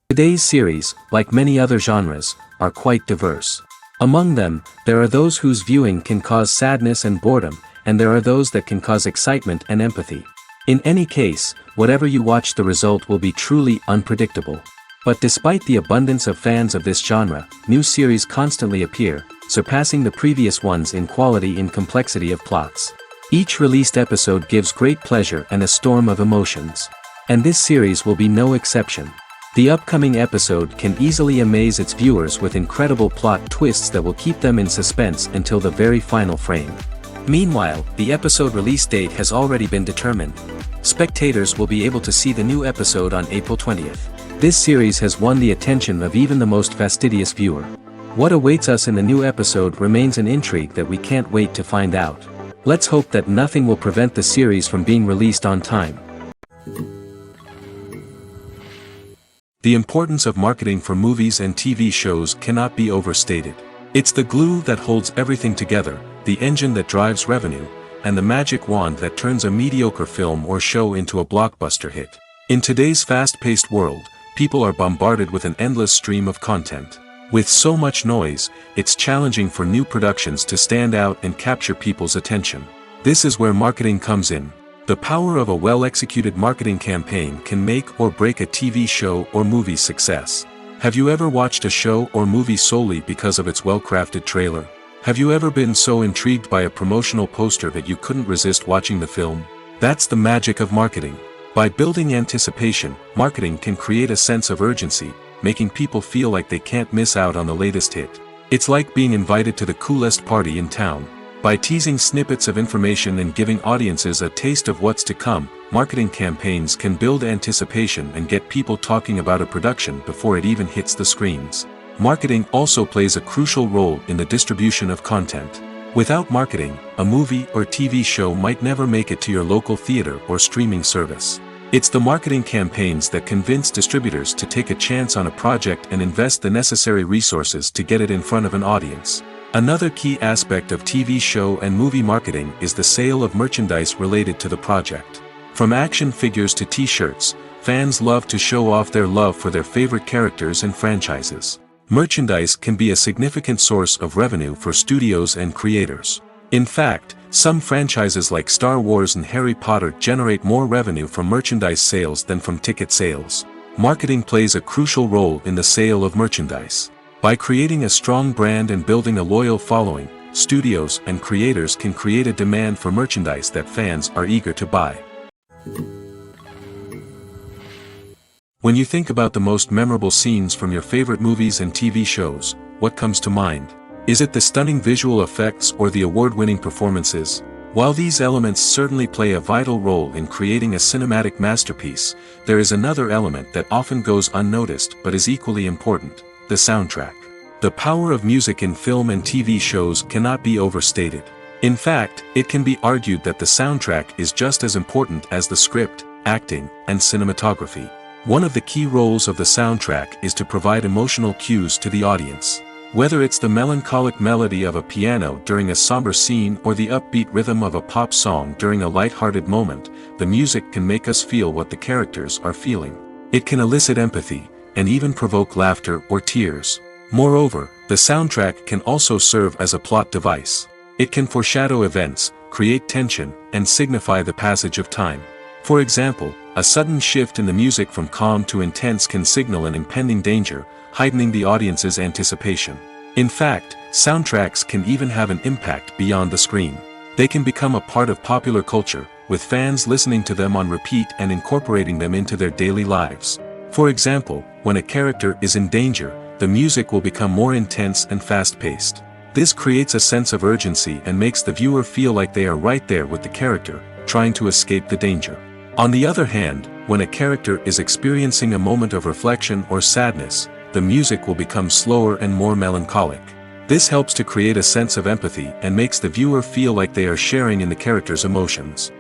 Today's series, like many other genres, are quite diverse. Among them, there are those whose viewing can cause sadness and boredom, and there are those that can cause excitement and empathy. In any case, whatever you watch, the result will be truly unpredictable. But despite the abundance of fans of this genre, new series constantly appear, surpassing the previous ones in quality and complexity of plots. Each released episode gives great pleasure and a storm of emotions. And this series will be no exception. The upcoming episode can easily amaze its viewers with incredible plot twists that will keep them in suspense until the very final frame. Meanwhile, the episode release date has already been determined. Spectators will be able to see the new episode on April 20th. This series has won the attention of even the most fastidious viewer. What awaits us in the new episode remains an intrigue that we can't wait to find out. Let's hope that nothing will prevent the series from being released on time. The importance of marketing for movies and TV shows cannot be overstated. It's the glue that holds everything together, the engine that drives revenue, and the magic wand that turns a mediocre film or show into a blockbuster hit. In today's fast-paced world, people are bombarded with an endless stream of content. With so much noise, it's challenging for new productions to stand out and capture people's attention. This is where marketing comes in. The power of a well-executed marketing campaign can make or break a TV show or movie's success. Have you ever watched a show or movie solely because of its well-crafted trailer? Have you ever been so intrigued by a promotional poster that you couldn't resist watching the film? That's the magic of marketing. By building anticipation, marketing can create a sense of urgency, making people feel like they can't miss out on the latest hit. It's like being invited to the coolest party in town. By teasing snippets of information and giving audiences a taste of what's to come, marketing campaigns can build anticipation and get people talking about a production before it even hits the screens. Marketing also plays a crucial role in the distribution of content. Without marketing, a movie or TV show might never make it to your local theater or streaming service. It's the marketing campaigns that convince distributors to take a chance on a project and invest the necessary resources to get it in front of an audience. Another key aspect of TV show and movie marketing is the sale of merchandise related to the project. From action figures to t-shirts, fans love to show off their love for their favorite characters and franchises. Merchandise can be a significant source of revenue for studios and creators. In fact, some franchises like Star Wars and Harry Potter generate more revenue from merchandise sales than from ticket sales. Marketing plays a crucial role in the sale of merchandise. By creating a strong brand and building a loyal following, studios and creators can create a demand for merchandise that fans are eager to buy. When you think about the most memorable scenes from your favorite movies and TV shows, what comes to mind? Is it the stunning visual effects or the award-winning performances? While these elements certainly play a vital role in creating a cinematic masterpiece, there is another element that often goes unnoticed but is equally important: the soundtrack. The power of music in film and TV shows cannot be overstated. In fact, it can be argued that the soundtrack is just as important as the script, acting, and cinematography. One of the key roles of the soundtrack is to provide emotional cues to the audience. Whether it's the melancholic melody of a piano during a somber scene or the upbeat rhythm of a pop song during a light-hearted moment, the music can make us feel what the characters are feeling. It can elicit empathy, and even provoke laughter or tears. Moreover, the soundtrack can also serve as a plot device. It can foreshadow events, create tension, and signify the passage of time. For example, A sudden shift in the music from calm to intense can signal an impending danger, heightening the audience's anticipation. In fact, soundtracks can even have an impact beyond the screen. They can become a part of popular culture, with fans listening to them on repeat and incorporating them into their daily lives. For example, when a character is in danger, the music will become more intense and fast-paced. This creates a sense of urgency and makes the viewer feel like they are right there with the character, trying to escape the danger. On the other hand, when a character is experiencing a moment of reflection or sadness, the music will become slower and more melancholic. This helps to create a sense of empathy and makes the viewer feel like they are sharing in the character's emotions.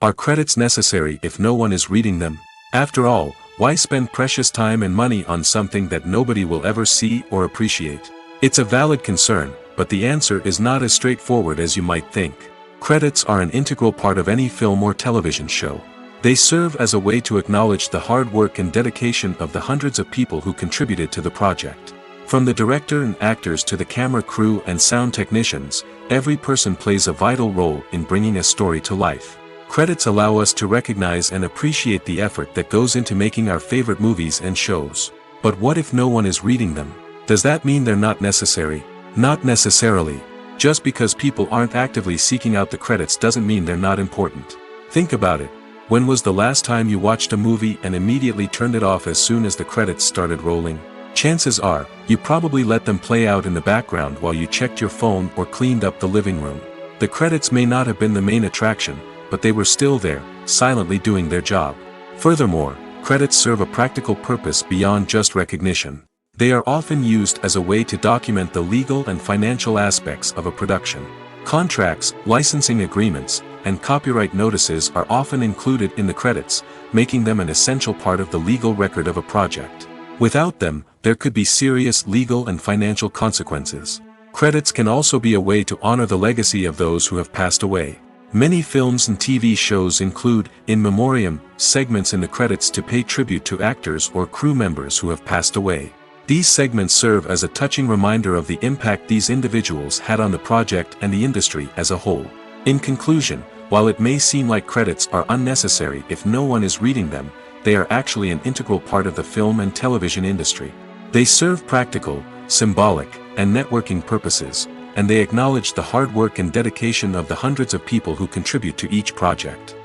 Are credits necessary if no one is reading them? After all, why spend precious time and money on something that nobody will ever see or appreciate? It's a valid concern, but the answer is not as straightforward as you might think. Credits are an integral part of any film or television show. They serve as a way to acknowledge the hard work and dedication of the hundreds of people who contributed to the project. From the director and actors to the camera crew and sound technicians, every person plays a vital role in bringing a story to life. Credits allow us to recognize and appreciate the effort that goes into making our favorite movies and shows. But what if no one is reading them? Does that mean they're not necessary? Not necessarily. Just because people aren't actively seeking out the credits doesn't mean they're not important. Think about it. When was the last time you watched a movie and immediately turned it off as soon as the credits started rolling? Chances are, you probably let them play out in the background while you checked your phone or cleaned up the living room. The credits may not have been the main attraction, but they were still there, silently doing their job. Furthermore, credits serve a practical purpose beyond just recognition. They are often used as a way to document the legal and financial aspects of a production. Contracts, licensing agreements, and copyright notices are often included in the credits, making them an essential part of the legal record of a project. Without them, there could be serious legal and financial consequences. Credits can also be a way to honor the legacy of those who have passed away. Many films and TV shows include, in memoriam, segments in the credits to pay tribute to actors or crew members who have passed away. These segments serve as a touching reminder of the impact these individuals had on the project and the industry as a whole. In conclusion, while it may seem like credits are unnecessary if no one is reading them, they are actually an integral part of the film and television industry. They serve practical, symbolic, and networking purposes, and they acknowledge the hard work and dedication of the hundreds of people who contribute to each project.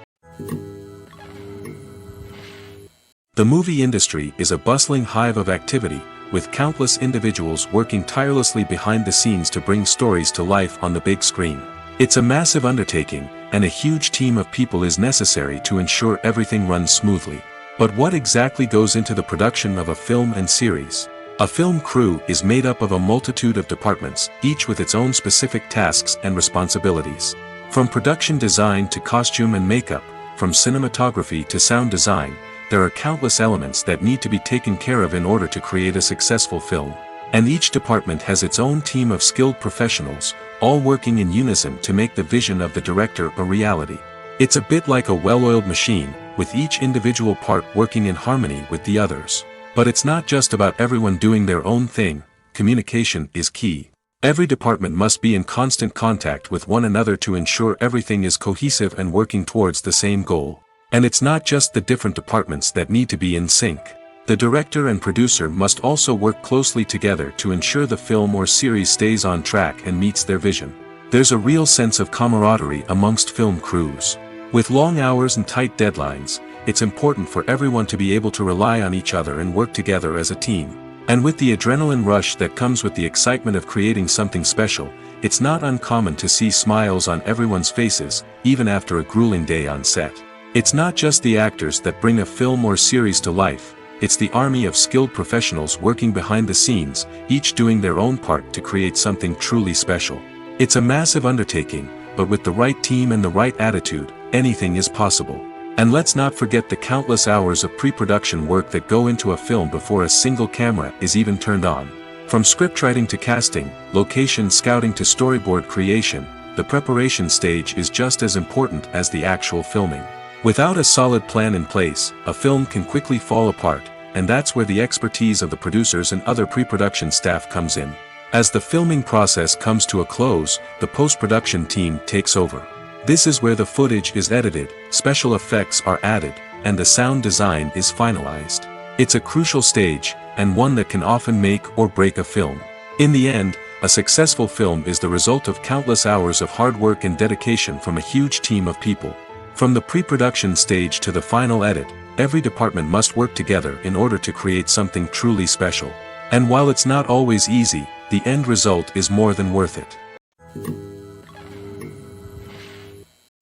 The movie industry is a bustling hive of activity, with countless individuals working tirelessly behind the scenes to bring stories to life on the big screen. It's a massive undertaking, and a huge team of people is necessary to ensure everything runs smoothly. But what exactly goes into the production of a film and series? A film crew is made up of a multitude of departments, each with its own specific tasks and responsibilities. From production design to costume and makeup, from cinematography to sound design, there are countless elements that need to be taken care of in order to create a successful film. And each department has its own team of skilled professionals, all working in unison to make the vision of the director a reality. It's a bit like a well-oiled machine, with each individual part working in harmony with the others. But it's not just about everyone doing their own thing. Communication is key. Every department must be in constant contact with one another to ensure everything is cohesive and working towards the same goal. And it's not just the different departments that need to be in sync. The director and producer must also work closely together to ensure the film or series stays on track and meets their vision. There's a real sense of camaraderie amongst film crews. With long hours and tight deadlines, it's important for everyone to be able to rely on each other and work together as a team. And with the adrenaline rush that comes with the excitement of creating something special, it's not uncommon to see smiles on everyone's faces, even after a grueling day on set. It's not just the actors that bring a film or series to life, it's the army of skilled professionals working behind the scenes, each doing their own part to create something truly special. It's a massive undertaking, but with the right team and the right attitude, anything is possible. And let's not forget the countless hours of pre-production work that go into a film before a single camera is even turned on. From scriptwriting to casting, location scouting to storyboard creation, the preparation stage is just as important as the actual filming. Without a solid plan in place, a film can quickly fall apart, and that's where the expertise of the producers and other pre-production staff comes in. As the filming process comes to a close, the post-production team takes over. This is where the footage is edited, special effects are added, and the sound design is finalized. It's a crucial stage, and one that can often make or break a film. In the end, a successful film is the result of countless hours of hard work and dedication from a huge team of people. From the pre-production stage to the final edit, every department must work together in order to create something truly special. And while it's not always easy, the end result is more than worth it.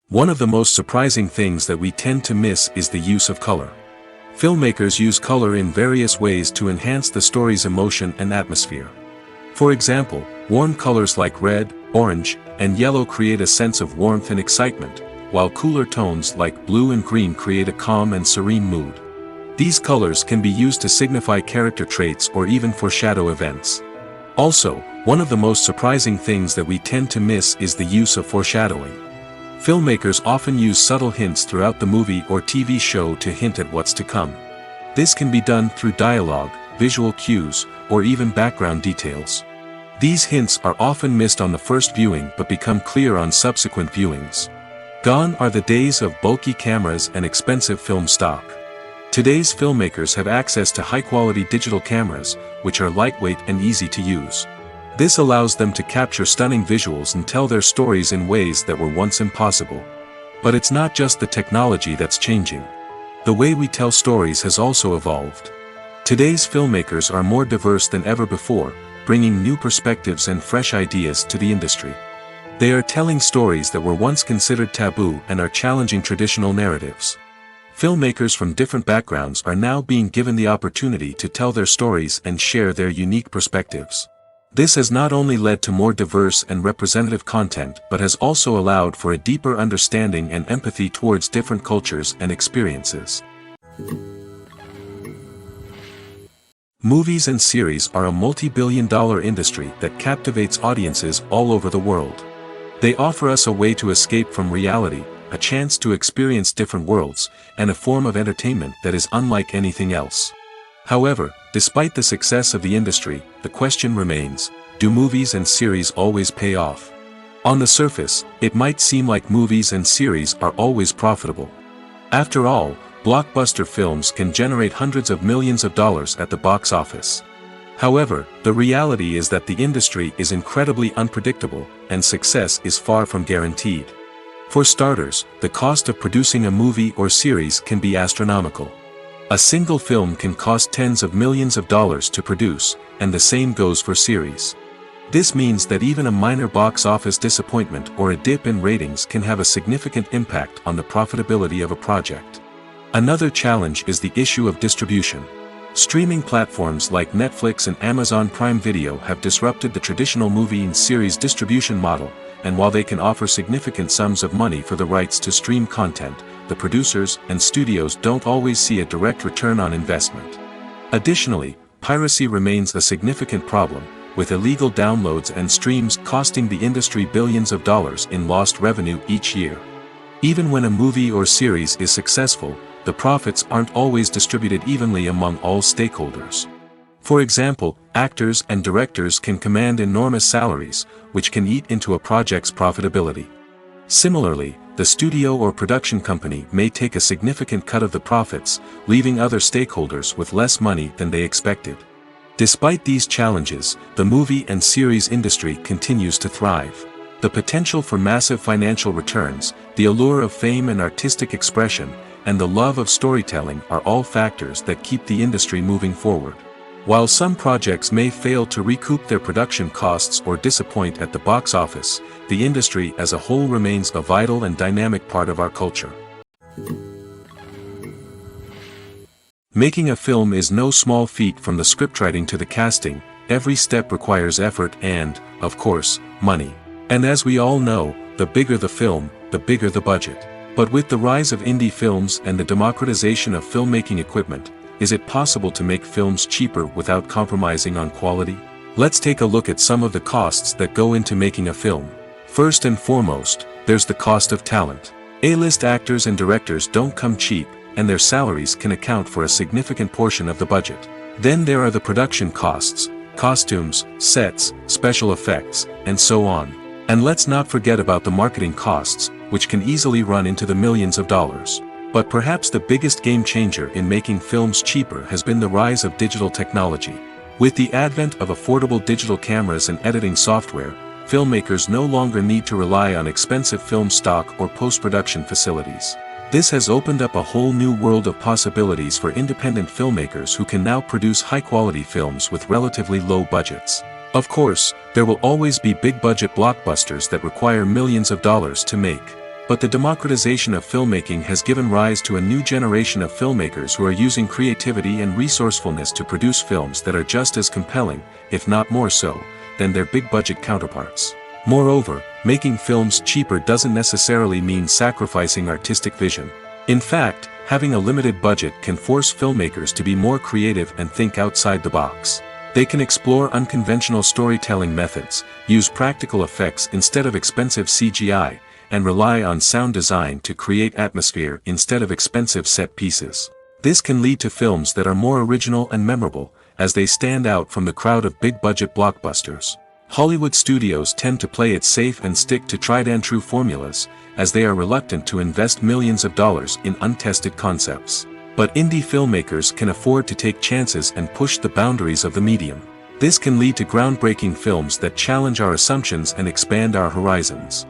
One of the most surprising things that we tend to miss is the use of color. Filmmakers use color in various ways to enhance the story's emotion and atmosphere. For example, warm colors like red, orange, and yellow create a sense of warmth and excitement, while cooler tones like blue and green create a calm and serene mood. These colors can be used to signify character traits or even foreshadow events. Also, one of the most surprising things that we tend to miss is the use of foreshadowing. Filmmakers often use subtle hints throughout the movie or TV show to hint at what's to come. This can be done through dialogue, visual cues, or even background details. These hints are often missed on the first viewing but become clear on subsequent viewings. Gone are the days of bulky cameras and expensive film stock. Today's filmmakers have access to high-quality digital cameras, which are lightweight and easy to use. This allows them to capture stunning visuals and tell their stories in ways that were once impossible. But it's not just the technology that's changing. The way we tell stories has also evolved. Today's filmmakers are more diverse than ever before, bringing new perspectives and fresh ideas to the industry. They are telling stories that were once considered taboo and are challenging traditional narratives. Filmmakers from different backgrounds are now being given the opportunity to tell their stories and share their unique perspectives. This has not only led to more diverse and representative content but has also allowed for a deeper understanding and empathy towards different cultures and experiences. Movies and series are a multi-billion-dollar industry that captivates audiences all over the world. They offer us a way to escape from reality, a chance to experience different worlds, and a form of entertainment that is unlike anything else. However, despite the success of the industry, the question remains, do movies and series always pay off? On the surface, it might seem like movies and series are always profitable. After all, blockbuster films can generate hundreds of millions of dollars at the box office. However, the reality is that the industry is incredibly unpredictable, and success is far from guaranteed. For starters, the cost of producing a movie or series can be astronomical. A single film can cost tens of millions of dollars to produce, and the same goes for series. This means that even a minor box office disappointment or a dip in ratings can have a significant impact on the profitability of a project. Another challenge is the issue of distribution. Streaming platforms like Netflix and Amazon Prime Video have disrupted the traditional movie and series distribution model, and while they can offer significant sums of money for the rights to stream content, the producers and studios don't always see a direct return on investment. Additionally, piracy remains a significant problem, with illegal downloads and streams costing the industry billions of dollars in lost revenue each year. Even when a movie or series is successful, the profits aren't always distributed evenly among all stakeholders. For example, actors and directors can command enormous salaries, which can eat into a project's profitability. Similarly, the studio or production company may take a significant cut of the profits, leaving other stakeholders with less money than they expected. Despite these challenges, the movie and series industry continues to thrive. The potential for massive financial returns, the allure of fame and artistic expression, and the love of storytelling are all factors that keep the industry moving forward. While some projects may fail to recoup their production costs or disappoint at the box office, the industry as a whole remains a vital and dynamic part of our culture. Making a film is no small feat. From the scriptwriting to the casting, every step requires effort and, of course, money. And as we all know, the bigger the film, the bigger the budget. But with the rise of indie films and the democratization of filmmaking equipment, is it possible to make films cheaper without compromising on quality? Let's take a look at some of the costs that go into making a film. First and foremost, there's the cost of talent. A-list actors and directors don't come cheap, and their salaries can account for a significant portion of the budget. Then there are the production costs, costumes, sets, special effects, and so on. And let's not forget about the marketing costs, which can easily run into the millions of dollars. But perhaps the biggest game changer in making films cheaper has been the rise of digital technology. With the advent of affordable digital cameras and editing software, filmmakers no longer need to rely on expensive film stock or post-production facilities. This has opened up a whole new world of possibilities for independent filmmakers who can now produce high-quality films with relatively low budgets. Of course, there will always be big-budget blockbusters that require millions of dollars to make. But the democratization of filmmaking has given rise to a new generation of filmmakers who are using creativity and resourcefulness to produce films that are just as compelling, if not more so, than their big-budget counterparts. Moreover, making films cheaper doesn't necessarily mean sacrificing artistic vision. In fact, having a limited budget can force filmmakers to be more creative and think outside the box. They can explore unconventional storytelling methods, use practical effects instead of expensive CGI, and rely on sound design to create atmosphere instead of expensive set pieces. This can lead to films that are more original and memorable, as they stand out from the crowd of big-budget blockbusters. Hollywood studios tend to play it safe and stick to tried-and-true formulas, as they are reluctant to invest millions of dollars in untested concepts. But indie filmmakers can afford to take chances and push the boundaries of the medium. This can lead to groundbreaking films that challenge our assumptions and expand our horizons.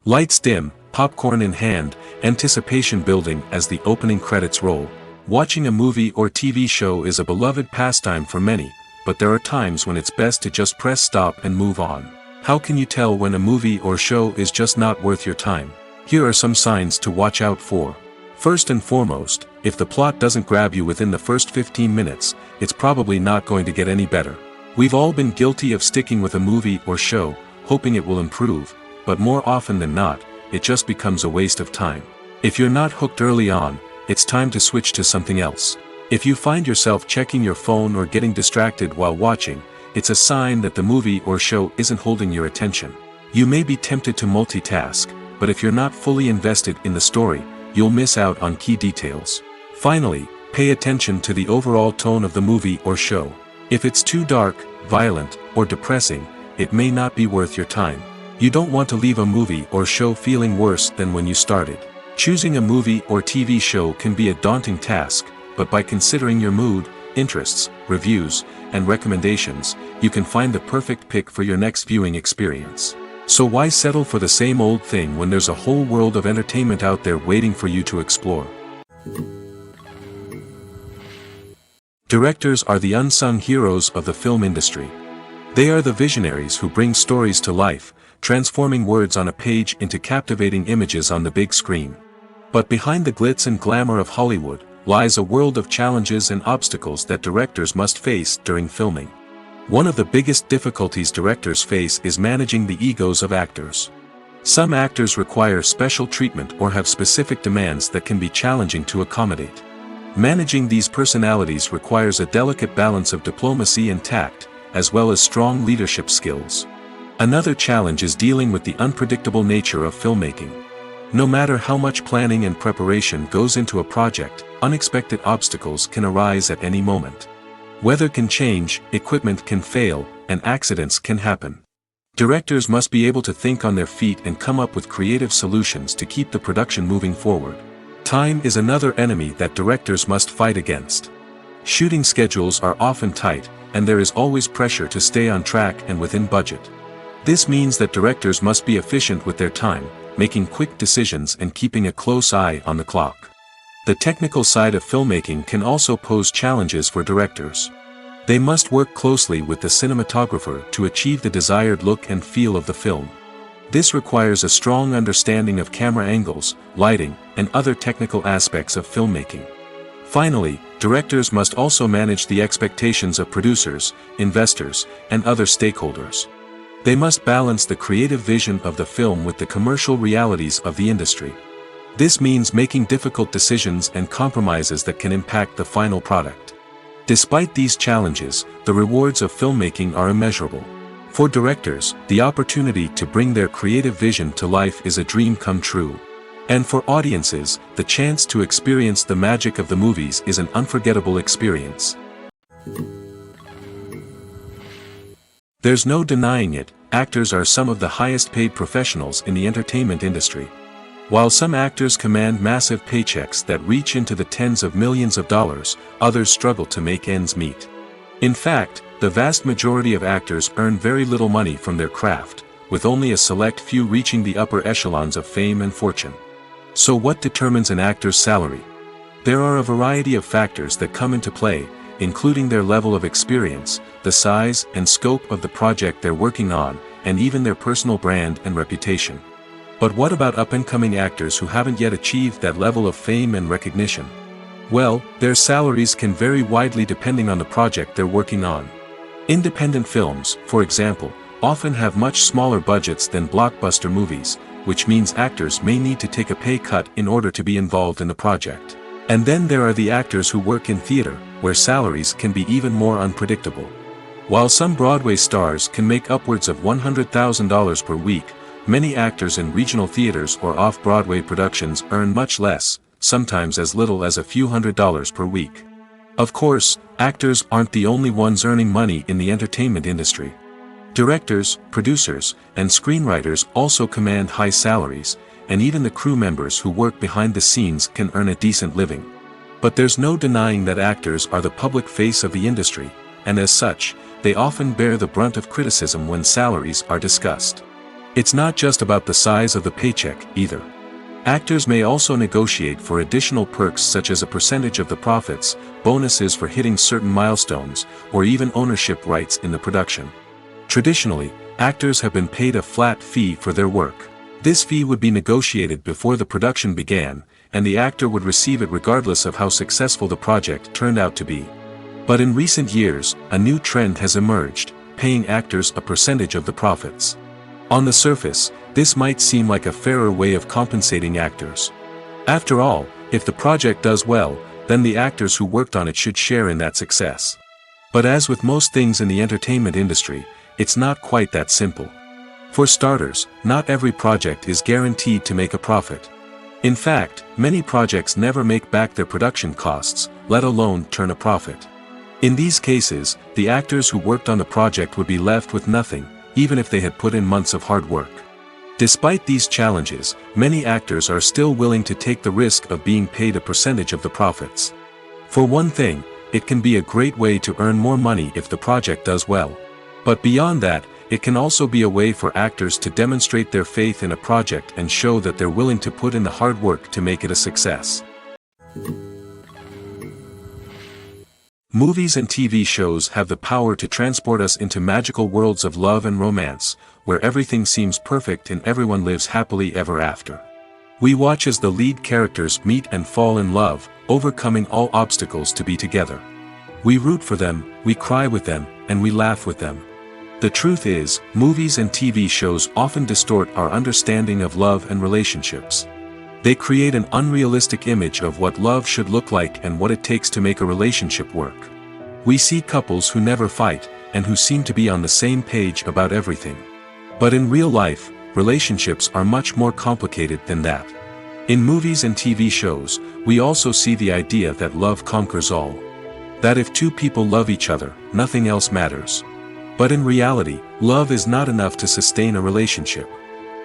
Lights dim, popcorn in hand, anticipation building as the opening credits roll. Watching a movie or TV show is a beloved pastime for many, but there are times when it's best to just press stop and move on. How can you tell when a movie or show is just not worth your time? Here are some signs to watch out for. First and foremost, if the plot doesn't grab you within the first 15 minutes, it's probably not going to get any better. We've all been guilty of sticking with a movie or show, hoping it will improve, but more often than not, it just becomes a waste of time. If you're not hooked early on, it's time to switch to something else. If you find yourself checking your phone or getting distracted while watching, it's a sign that the movie or show isn't holding your attention. You may be tempted to multitask, but if you're not fully invested in the story, you'll miss out on key details. Finally, pay attention to the overall tone of the movie or show. If it's too dark, violent, or depressing, it may not be worth your time. You don't want to leave a movie or show feeling worse than when you started. Choosing a movie or TV show can be a daunting task, but by considering your mood, interests, reviews, and recommendations, you can find the perfect pick for your next viewing experience. So why settle for the same old thing when there's a whole world of entertainment out there waiting for you to explore? Directors are the unsung heroes of the film industry. They are the visionaries who bring stories to life, transforming words on a page into captivating images on the big screen. But behind the glitz and glamour of Hollywood lies a world of challenges and obstacles that directors must face during filming. One of the biggest difficulties directors face is managing the egos of actors. Some actors require special treatment or have specific demands that can be challenging to accommodate. Managing these personalities requires a delicate balance of diplomacy and tact, as well as strong leadership skills. Another challenge is dealing with the unpredictable nature of filmmaking. No matter how much planning and preparation goes into a project, unexpected obstacles can arise at any moment. Weather can change, equipment can fail, and accidents can happen. Directors must be able to think on their feet and come up with creative solutions to keep the production moving forward. Time is another enemy that directors must fight against. Shooting schedules are often tight, and there is always pressure to stay on track and within budget. This means that directors must be efficient with their time, making quick decisions and keeping a close eye on the clock. The technical side of filmmaking can also pose challenges for directors. They must work closely with the cinematographer to achieve the desired look and feel of the film. This requires a strong understanding of camera angles, lighting, and other technical aspects of filmmaking. Finally, directors must also manage the expectations of producers, investors, and other stakeholders. They must balance the creative vision of the film with the commercial realities of the industry. This means making difficult decisions and compromises that can impact the final product. Despite these challenges, the rewards of filmmaking are immeasurable. For directors, the opportunity to bring their creative vision to life is a dream come true. And for audiences, the chance to experience the magic of the movies is an unforgettable experience. There's no denying it, actors are some of the highest paid professionals in the entertainment industry. While some actors command massive paychecks that reach into the tens of millions of dollars, others struggle to make ends meet. In fact, the vast majority of actors earn very little money from their craft, with only a select few reaching the upper echelons of fame and fortune. So what determines an actor's salary? There are a variety of factors that come into play, including their level of experience, the size and scope of the project they're working on, and even their personal brand and reputation. But what about up-and-coming actors who haven't yet achieved that level of fame and recognition? Well, their salaries can vary widely depending on the project they're working on. Independent films, for example, often have much smaller budgets than blockbuster movies, which means actors may need to take a pay cut in order to be involved in the project. And then there are the actors who work in theater, where salaries can be even more unpredictable. While some Broadway stars can make upwards of $100,000 per week, many actors in regional theaters or off-Broadway productions earn much less, sometimes as little as a few $100s per week. Of course, actors aren't the only ones earning money in the entertainment industry. Directors, producers, and screenwriters also command high salaries, and even the crew members who work behind the scenes can earn a decent living. But there's no denying that actors are the public face of the industry, and as such, they often bear the brunt of criticism when salaries are discussed. It's not just about the size of the paycheck, either. Actors may also negotiate for additional perks such as a percentage of the profits, bonuses for hitting certain milestones, or even ownership rights in the production. Traditionally, actors have been paid a flat fee for their work. This fee would be negotiated before the production began, and the actor would receive it regardless of how successful the project turned out to be. But in recent years, a new trend has emerged, paying actors a percentage of the profits. On the surface, this might seem like a fairer way of compensating actors. After all, if the project does well, then the actors who worked on it should share in that success. But as with most things in the entertainment industry, it's not quite that simple. For starters, not every project is guaranteed to make a profit. In fact, many projects never make back their production costs, let alone turn a profit. In these cases, the actors who worked on the project would be left with nothing, even if they had put in months of hard work. Despite these challenges, many actors are still willing to take the risk of being paid a percentage of the profits. For one thing, it can be a great way to earn more money if the project does well. But beyond that, it can also be a way for actors to demonstrate their faith in a project and show that they're willing to put in the hard work to make it a success. Movies and TV shows have the power to transport us into magical worlds of love and romance, where everything seems perfect and everyone lives happily ever after. We watch as the lead characters meet and fall in love, overcoming all obstacles to be together. We root for them, we cry with them, and we laugh with them. The truth is, movies and TV shows often distort our understanding of love and relationships. They create an unrealistic image of what love should look like and what it takes to make a relationship work. We see couples who never fight, and who seem to be on the same page about everything. But in real life, relationships are much more complicated than that. In movies and TV shows, we also see the idea that love conquers all. That if two people love each other, nothing else matters. But in reality, love is not enough to sustain a relationship.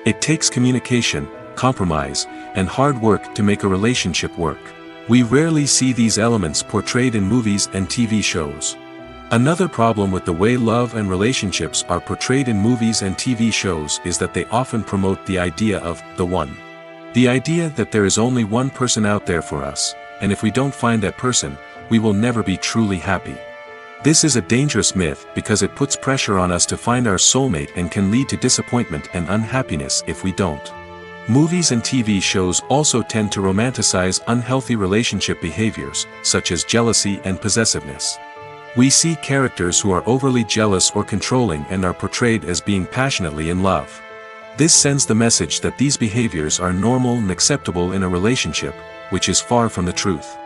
It takes communication, compromise, and hard work to make a relationship work. We rarely see these elements portrayed in movies and TV shows. Another problem with the way love and relationships are portrayed in movies and TV shows is that they often promote the idea of the one. The idea that there is only one person out there for us, and if we don't find that person, we will never be truly happy. This is a dangerous myth because it puts pressure on us to find our soulmate and can lead to disappointment and unhappiness if we don't. Movies and TV shows also tend to romanticize unhealthy relationship behaviors, such as jealousy and possessiveness. We see characters who are overly jealous or controlling and are portrayed as being passionately in love. This sends the message that these behaviors are normal and acceptable in a relationship, which is far from the truth.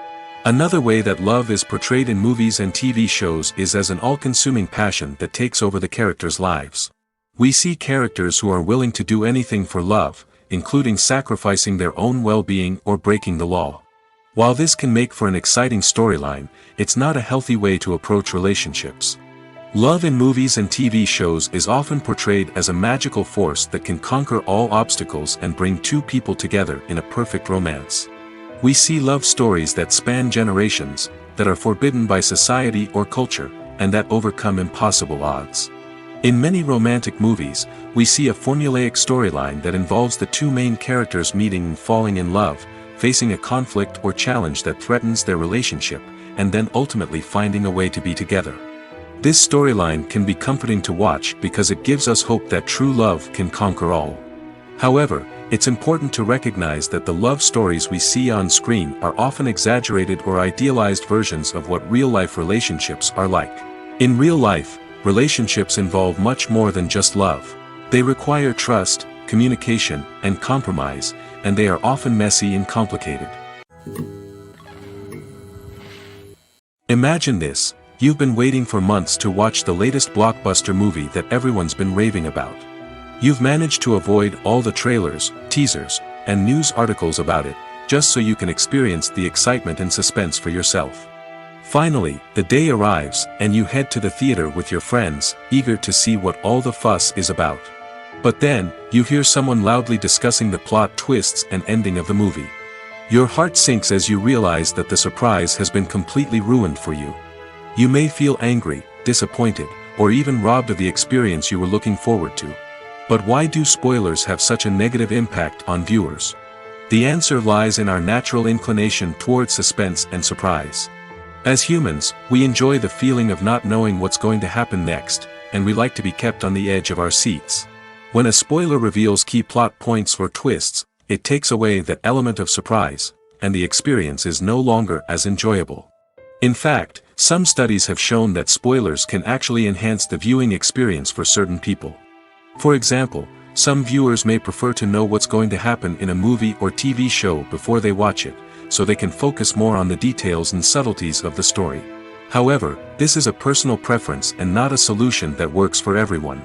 Another way that love is portrayed in movies and TV shows is as an all-consuming passion that takes over the characters' lives. We see characters who are willing to do anything for love, including sacrificing their own well-being or breaking the law. While this can make for an exciting storyline, it's not a healthy way to approach relationships. Love in movies and TV shows is often portrayed as a magical force that can conquer all obstacles and bring two people together in a perfect romance. We see love stories that span generations, that are forbidden by society or culture, and that overcome impossible odds. In many romantic movies, we see a formulaic storyline that involves the two main characters meeting and falling in love, facing a conflict or challenge that threatens their relationship, and then ultimately finding a way to be together. This storyline can be comforting to watch because it gives us hope that true love can conquer all. However, it's important to recognize that the love stories we see on screen are often exaggerated or idealized versions of what real-life relationships are like. In real life, relationships involve much more than just love. They require trust, communication, and compromise, and they are often messy and complicated. Imagine this: you've been waiting for months to watch the latest blockbuster movie that everyone's been raving about. You've managed to avoid all the trailers, teasers, and news articles about it, just so you can experience the excitement and suspense for yourself. Finally, the day arrives, and you head to the theater with your friends, eager to see what all the fuss is about. But then, you hear someone loudly discussing the plot twists and ending of the movie. Your heart sinks as you realize that the surprise has been completely ruined for you. You may feel angry, disappointed, or even robbed of the experience you were looking forward to. But why do spoilers have such a negative impact on viewers? The answer lies in our natural inclination toward suspense and surprise. As humans, we enjoy the feeling of not knowing what's going to happen next, and we like to be kept on the edge of our seats. When a spoiler reveals key plot points or twists, it takes away that element of surprise, and the experience is no longer as enjoyable. In fact, some studies have shown that spoilers can actually enhance the viewing experience for certain people. For example, some viewers may prefer to know what's going to happen in a movie or TV show before they watch it, so they can focus more on the details and subtleties of the story. However, this is a personal preference and not a solution that works for everyone.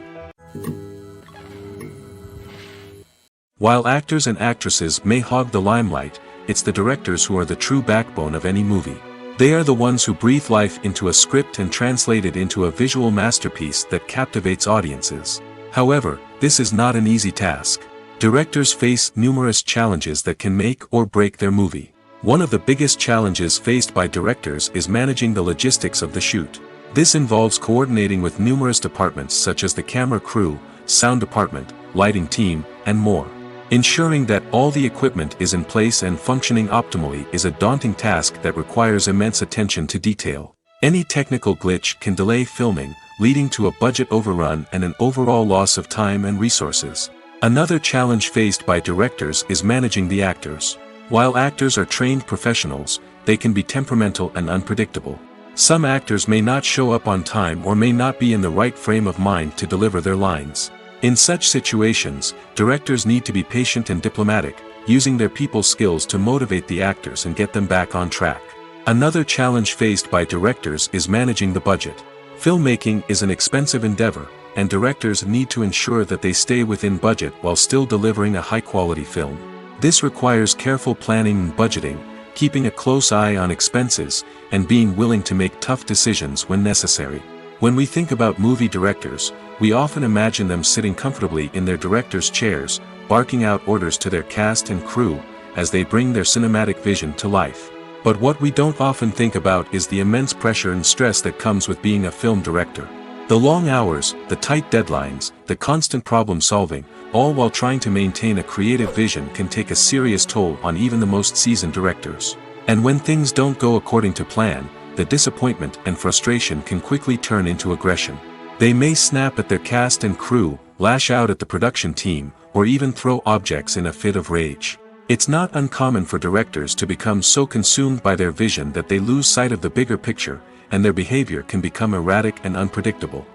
While actors and actresses may hog the limelight, it's the directors who are the true backbone of any movie. They are the ones who breathe life into a script and translate it into a visual masterpiece that captivates audiences. However, this is not an easy task. Directors face numerous challenges that can make or break their movie. One of the biggest challenges faced by directors is managing the logistics of the shoot. This involves coordinating with numerous departments such as the camera crew, sound department, lighting team, and more. Ensuring that all the equipment is in place and functioning optimally is a daunting task that requires immense attention to detail. Any technical glitch can delay filming, leading to a budget overrun and an overall loss of time and resources. Another challenge faced by directors is managing the actors. While actors are trained professionals, they can be temperamental and unpredictable. Some actors may not show up on time or may not be in the right frame of mind to deliver their lines. In such situations, directors need to be patient and diplomatic, using their people skills to motivate the actors and get them back on track. Another challenge faced by directors is managing the budget. Filmmaking is an expensive endeavor, and directors need to ensure that they stay within budget while still delivering a high-quality film. This requires careful planning and budgeting, keeping a close eye on expenses, and being willing to make tough decisions when necessary. When we think about movie directors, we often imagine them sitting comfortably in their director's chairs, barking out orders to their cast and crew, as they bring their cinematic vision to life. But what we don't often think about is the immense pressure and stress that comes with being a film director. The long hours, the tight deadlines, the constant problem solving, all while trying to maintain a creative vision can take a serious toll on even the most seasoned directors. And when things don't go according to plan, the disappointment and frustration can quickly turn into aggression. They may snap at their cast and crew, lash out at the production team, or even throw objects in a fit of rage. It's not uncommon for directors to become so consumed by their vision that they lose sight of the bigger picture, and their behavior can become erratic and unpredictable.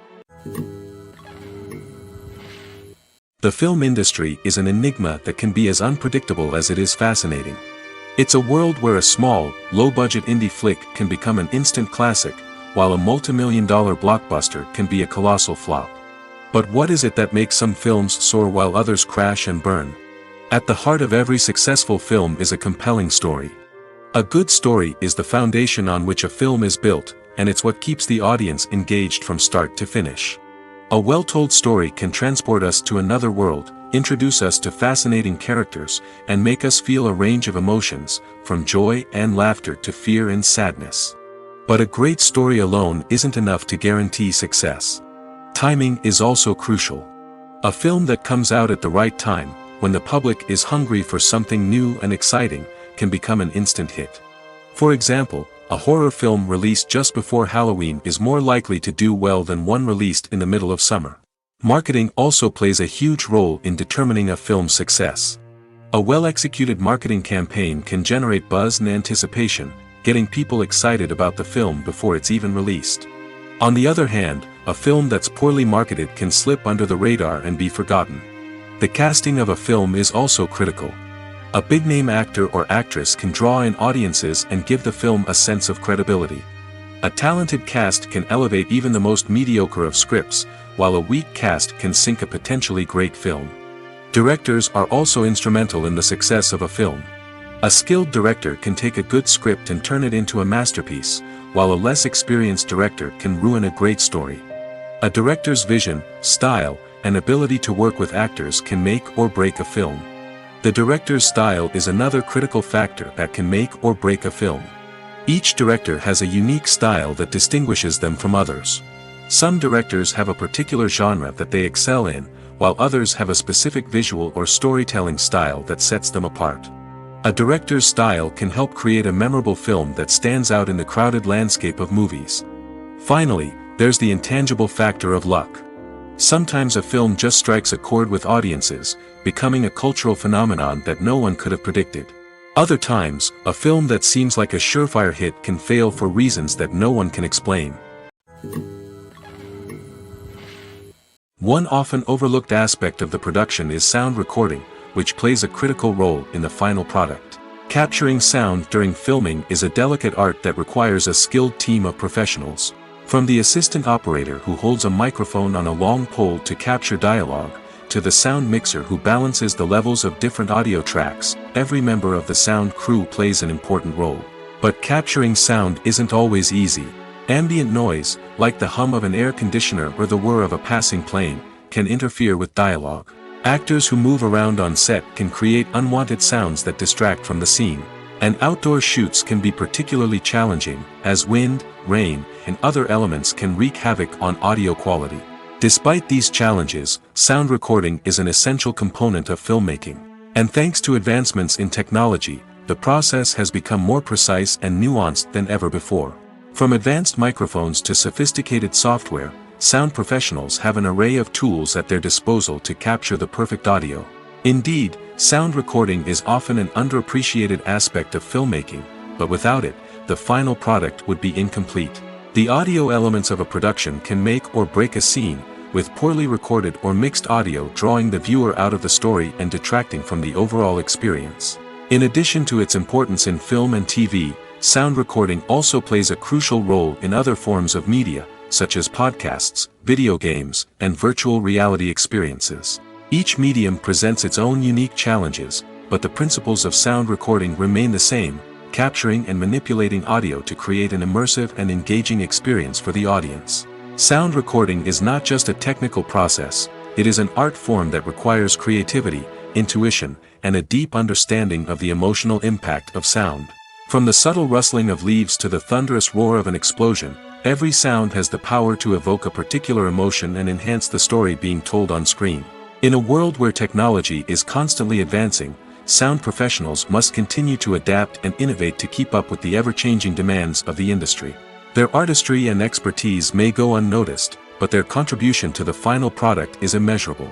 The film industry is an enigma that can be as unpredictable as it is fascinating. It's a world where a small, low-budget indie flick can become an instant classic, while a multi-million-dollar blockbuster can be a colossal flop. But what is it that makes some films soar while others crash and burn? At the heart of every successful film is a compelling story. A good story is the foundation on which a film is built, and it's what keeps the audience engaged from start to finish. A well-told story can transport us to another world, introduce us to fascinating characters, and make us feel a range of emotions, from joy and laughter to fear and sadness. But a great story alone isn't enough to guarantee success. Timing is also crucial. A film that comes out at the right time, when the public is hungry for something new and exciting, can become an instant hit. For example, a horror film released just before Halloween is more likely to do well than one released in the middle of summer. Marketing also plays a huge role in determining a film's success. A well-executed marketing campaign can generate buzz and anticipation, getting people excited about the film before it's even released. On the other hand, a film that's poorly marketed can slip under the radar and be forgotten. The casting of a film is also critical. A big-name actor or actress can draw in audiences and give the film a sense of credibility. A talented cast can elevate even the most mediocre of scripts, while a weak cast can sink a potentially great film. Directors are also instrumental in the success of a film. A skilled director can take a good script and turn it into a masterpiece, while a less experienced director can ruin a great story. A director's vision, style, and ability to work with actors can make or break a film. The director's style is another critical factor that can make or break a film. Each director has a unique style that distinguishes them from others. Some directors have a particular genre that they excel in, while others have a specific visual or storytelling style that sets them apart. A director's style can help create a memorable film that stands out in the crowded landscape of movies. Finally, there's the intangible factor of luck. Sometimes a film just strikes a chord with audiences, becoming a cultural phenomenon that no one could have predicted. Other times, a film that seems like a surefire hit can fail for reasons that no one can explain. One often overlooked aspect of the production is sound recording, which plays a critical role in the final product. Capturing sound during filming is a delicate art that requires a skilled team of professionals. From the assistant operator who holds a microphone on a long pole to capture dialogue, to the sound mixer who balances the levels of different audio tracks, every member of the sound crew plays an important role. But capturing sound isn't always easy. Ambient noise, like the hum of an air conditioner or the whir of a passing plane, can interfere with dialogue. Actors who move around on set can create unwanted sounds that distract from the scene. And outdoor shoots can be particularly challenging, as wind, rain, and other elements can wreak havoc on audio quality. Despite these challenges, sound recording is an essential component of filmmaking. And thanks to advancements in technology, the process has become more precise and nuanced than ever before. From advanced microphones to sophisticated software, sound professionals have an array of tools at their disposal to capture the perfect audio. Indeed, sound recording is often an underappreciated aspect of filmmaking, but without it, the final product would be incomplete. The audio elements of a production can make or break a scene, with poorly recorded or mixed audio drawing the viewer out of the story and detracting from the overall experience. In addition to its importance in film and TV, sound recording also plays a crucial role in other forms of media, such as podcasts, video games, and virtual reality experiences. Each medium presents its own unique challenges, but the principles of sound recording remain the same, capturing and manipulating audio to create an immersive and engaging experience for the audience. Sound recording is not just a technical process, it is an art form that requires creativity, intuition, and a deep understanding of the emotional impact of sound. From the subtle rustling of leaves to the thunderous roar of an explosion, every sound has the power to evoke a particular emotion and enhance the story being told on screen. In a world where technology is constantly advancing, sound professionals must continue to adapt and innovate to keep up with the ever-changing demands of the industry. Their artistry and expertise may go unnoticed, but their contribution to the final product is immeasurable.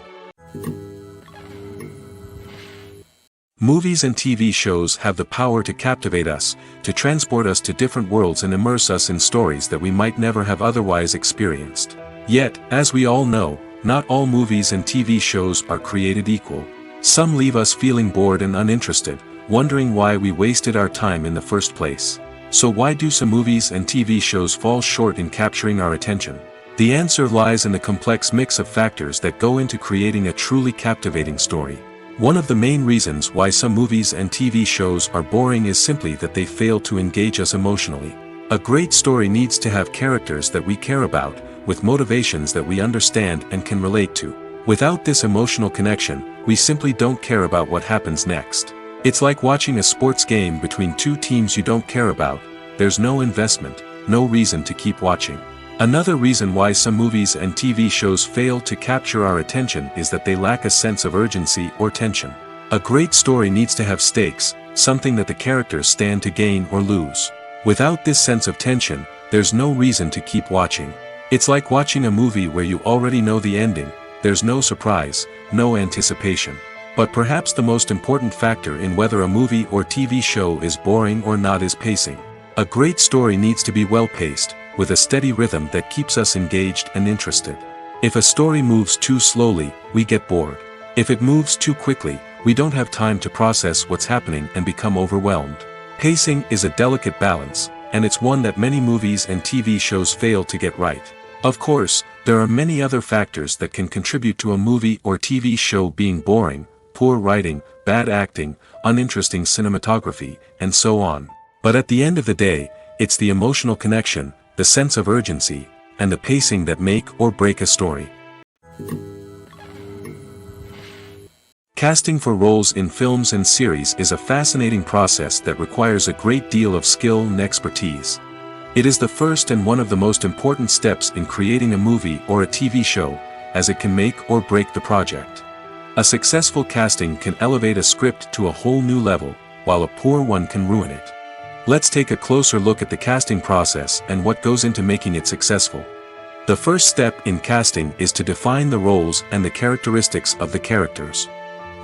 Movies and TV shows have the power to captivate us, to transport us to different worlds and immerse us in stories that we might never have otherwise experienced. Yet, as we all know, not all movies and TV shows are created equal. Some leave us feeling bored and uninterested, wondering why we wasted our time in the first place. So why do some movies and TV shows fall short in capturing our attention? The answer lies in the complex mix of factors that go into creating a truly captivating story. One of the main reasons why some movies and TV shows are boring is simply that they fail to engage us emotionally. A great story needs to have characters that we care about, with motivations that we understand and can relate to. Without this emotional connection, we simply don't care about what happens next. It's like watching a sports game between two teams you don't care about. There's no investment, no reason to keep watching. Another reason why some movies and TV shows fail to capture our attention is that they lack a sense of urgency or tension. A great story needs to have stakes, something that the characters stand to gain or lose. Without this sense of tension, there's no reason to keep watching. It's like watching a movie where you already know the ending. There's no surprise, no anticipation. But perhaps the most important factor in whether a movie or TV show is boring or not is pacing. A great story needs to be well-paced, with a steady rhythm that keeps us engaged and interested. If a story moves too slowly, we get bored. If it moves too quickly, we don't have time to process what's happening and become overwhelmed. Pacing is a delicate balance, and it's one that many movies and TV shows fail to get right. Of course, there are many other factors that can contribute to a movie or TV show being boring: poor writing, bad acting, uninteresting cinematography, and so on. But at the end of the day, it's the emotional connection, the sense of urgency, and the pacing that make or break a story. Casting for roles in films and series is a fascinating process that requires a great deal of skill and expertise. It is the first and one of the most important steps in creating a movie or a TV show, as it can make or break the project. A successful casting can elevate a script to a whole new level, while a poor one can ruin it. Let's take a closer look at the casting process and what goes into making it successful. The first step in casting is to define the roles and the characteristics of the characters.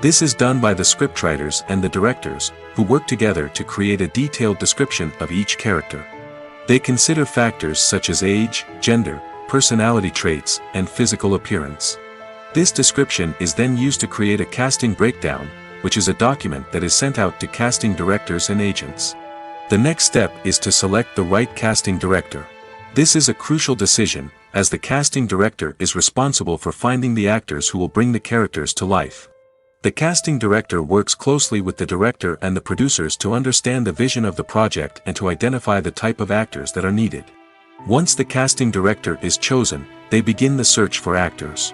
This is done by the scriptwriters and the directors, who work together to create a detailed description of each character. They consider factors such as age, gender, personality traits, and physical appearance. This description is then used to create a casting breakdown, which is a document that is sent out to casting directors and agents. The next step is to select the right casting director. This is a crucial decision, as the casting director is responsible for finding the actors who will bring the characters to life. The casting director works closely with the director and the producers to understand the vision of the project and to identify the type of actors that are needed. Once the casting director is chosen, they begin the search for actors.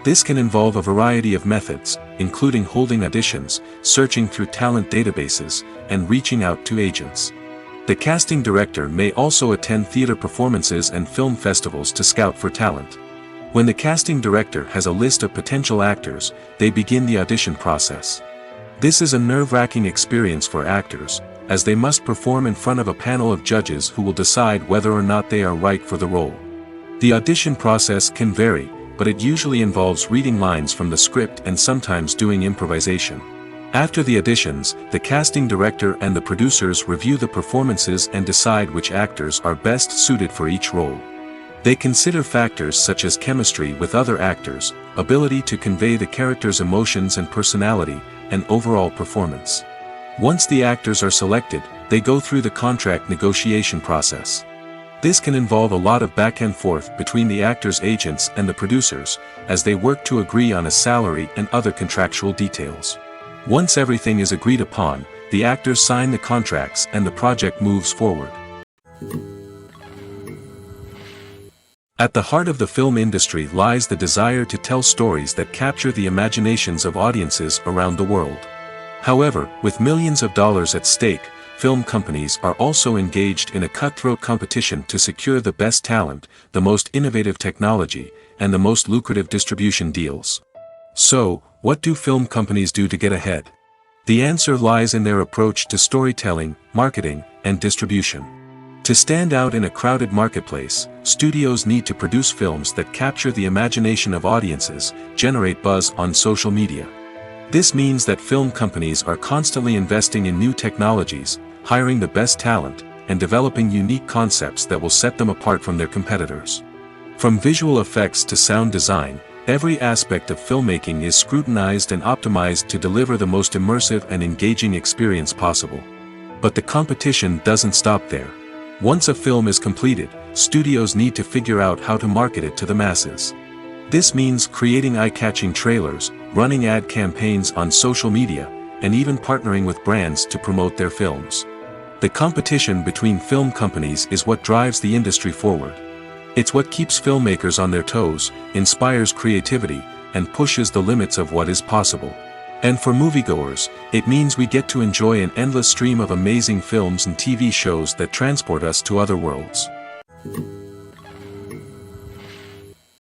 This can involve a variety of methods, including holding auditions, searching through talent databases, and reaching out to agents. The casting director may also attend theater performances and film festivals to scout for talent. When the casting director has a list of potential actors, they begin the audition process. This is a nerve-wracking experience for actors, as they must perform in front of a panel of judges who will decide whether or not they are right for the role. The audition process can vary, but it usually involves reading lines from the script and sometimes doing improvisation. After the auditions, the casting director and the producers review the performances and decide which actors are best suited for each role. They consider factors such as chemistry with other actors, ability to convey the character's emotions and personality, and overall performance. Once the actors are selected, they go through the contract negotiation process. This can involve a lot of back and forth between the actors' agents and the producers, as they work to agree on a salary and other contractual details. Once everything is agreed upon, the actors sign the contracts and the project moves forward. At the heart of the film industry lies the desire to tell stories that capture the imaginations of audiences around the world. However, with millions of dollars at stake, film companies are also engaged in a cutthroat competition to secure the best talent, the most innovative technology, and the most lucrative distribution deals. So, what do film companies do to get ahead? The answer lies in their approach to storytelling, marketing, and distribution. To stand out in a crowded marketplace, studios need to produce films that capture the imagination of audiences, generate buzz on social media. This means that film companies are constantly investing in new technologies, hiring the best talent, and developing unique concepts that will set them apart from their competitors. From visual effects to sound design, every aspect of filmmaking is scrutinized and optimized to deliver the most immersive and engaging experience possible. But the competition doesn't stop there. Once a film is completed, studios need to figure out how to market it to the masses. This means creating eye-catching trailers, running ad campaigns on social media, and even partnering with brands to promote their films. The competition between film companies is what drives the industry forward. It's what keeps filmmakers on their toes, inspires creativity, and pushes the limits of what is possible. And for moviegoers, it means we get to enjoy an endless stream of amazing films and TV shows that transport us to other worlds.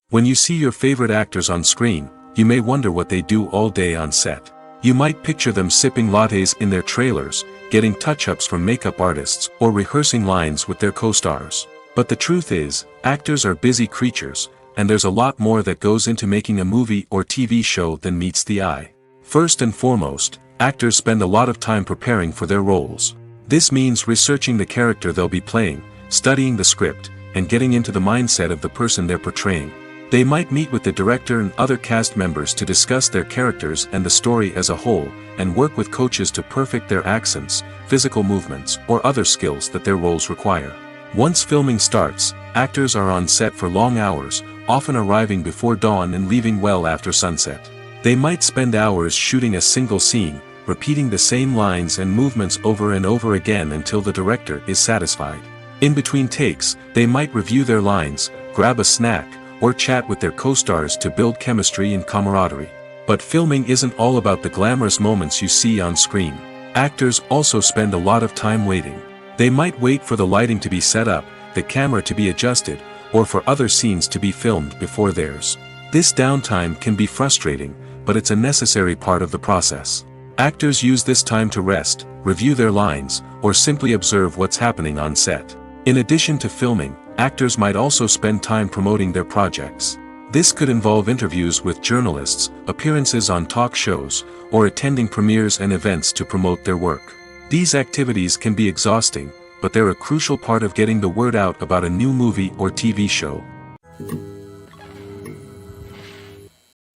When you see your favorite actors on screen, you may wonder what they do all day on set. You might picture them sipping lattes in their trailers, getting touch-ups from makeup artists, or rehearsing lines with their co-stars. But the truth is, actors are busy creatures, and there's a lot more that goes into making a movie or TV show than meets the eye. First and foremost, actors spend a lot of time preparing for their roles. This means researching the character they'll be playing, studying the script, and getting into the mindset of the person they're portraying. They might meet with the director and other cast members to discuss their characters and the story as a whole, and work with coaches to perfect their accents, physical movements, or other skills that their roles require. Once filming starts, actors are on set for long hours, often arriving before dawn and leaving well after sunset. They might spend hours shooting a single scene, repeating the same lines and movements over and over again until the director is satisfied. In between takes, they might review their lines, grab a snack, or chat with their co-stars to build chemistry and camaraderie. But filming isn't all about the glamorous moments you see on screen. Actors also spend a lot of time waiting. They might wait for the lighting to be set up, the camera to be adjusted, or for other scenes to be filmed before theirs. This downtime can be frustrating, but it's a necessary part of the process. Actors use this time to rest, review their lines, or simply observe what's happening on set. In addition to filming, actors might also spend time promoting their projects. This could involve interviews with journalists, appearances on talk shows, or attending premieres and events to promote their work. These activities can be exhausting, but they're a crucial part of getting the word out about a new movie or TV show.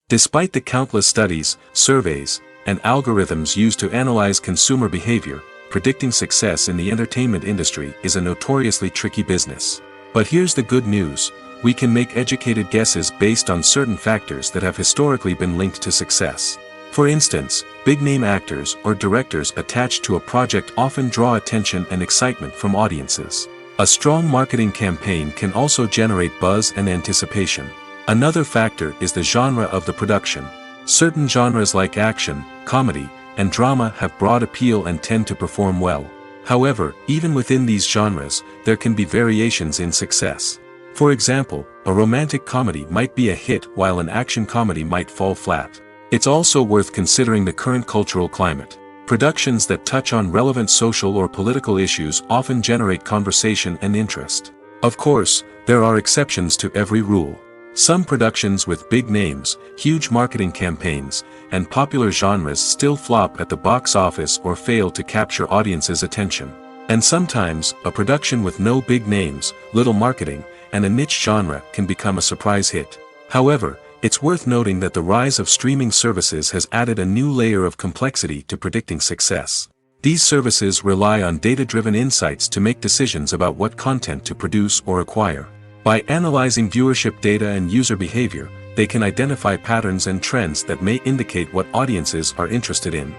Despite the countless studies, surveys, and algorithms used to analyze consumer behavior, predicting success in the entertainment industry is a notoriously tricky business. But here's the good news: we can make educated guesses based on certain factors that have historically been linked to success. For instance, big-name actors or directors attached to a project often draw attention and excitement from audiences. A strong marketing campaign can also generate buzz and anticipation. Another factor is the genre of the production. Certain genres like action, comedy, and drama have broad appeal and tend to perform well. However, even within these genres, there can be variations in success. For example, a romantic comedy might be a hit while an action comedy might fall flat. It's also worth considering the current cultural climate. Productions that touch on relevant social or political issues often generate conversation and interest. Of course, there are exceptions to every rule. Some productions with big names, huge marketing campaigns, and popular genres still flop at the box office or fail to capture audiences' attention. And sometimes, a production with no big names, little marketing, and a niche genre can become a surprise hit. However, it's worth noting that the rise of streaming services has added a new layer of complexity to predicting success. These services rely on data-driven insights to make decisions about what content to produce or acquire. By analyzing viewership data and user behavior, they can identify patterns and trends that may indicate what audiences are interested in.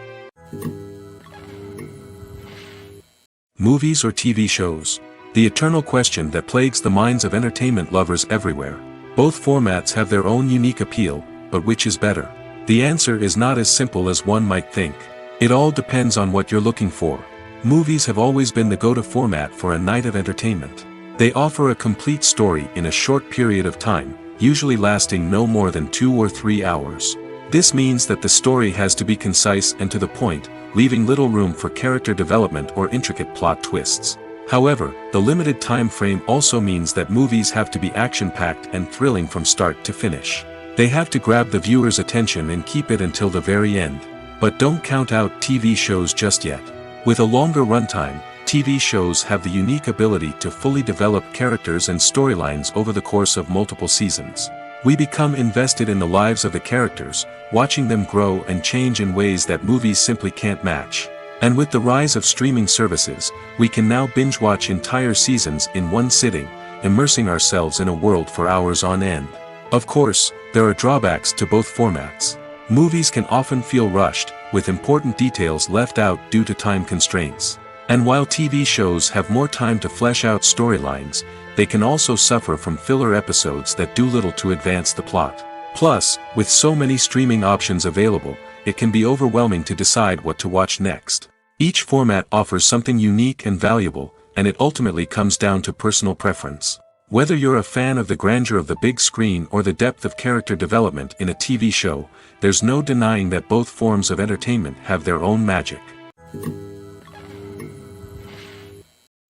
Movies or TV shows? The eternal question that plagues the minds of entertainment lovers everywhere. Both formats have their own unique appeal, but which is better? The answer is not as simple as one might think. It all depends on what you're looking for. Movies have always been the go-to format for a night of entertainment. They offer a complete story in a short period of time, usually lasting no more than 2 or 3 hours. This means that the story has to be concise and to the point, leaving little room for character development or intricate plot twists. However, the limited time frame also means that movies have to be action-packed and thrilling from start to finish. They have to grab the viewer's attention and keep it until the very end. But don't count out TV shows just yet. With a longer runtime, TV shows have the unique ability to fully develop characters and storylines over the course of multiple seasons. We become invested in the lives of the characters, watching them grow and change in ways that movies simply can't match. And with the rise of streaming services, we can now binge-watch entire seasons in one sitting, immersing ourselves in a world for hours on end. Of course, there are drawbacks to both formats. Movies can often feel rushed, with important details left out due to time constraints. And while TV shows have more time to flesh out storylines, they can also suffer from filler episodes that do little to advance the plot. Plus, with so many streaming options available, it can be overwhelming to decide what to watch next. Each format offers something unique and valuable, and it ultimately comes down to personal preference. Whether you're a fan of the grandeur of the big screen or the depth of character development in a TV show, there's no denying that both forms of entertainment have their own magic.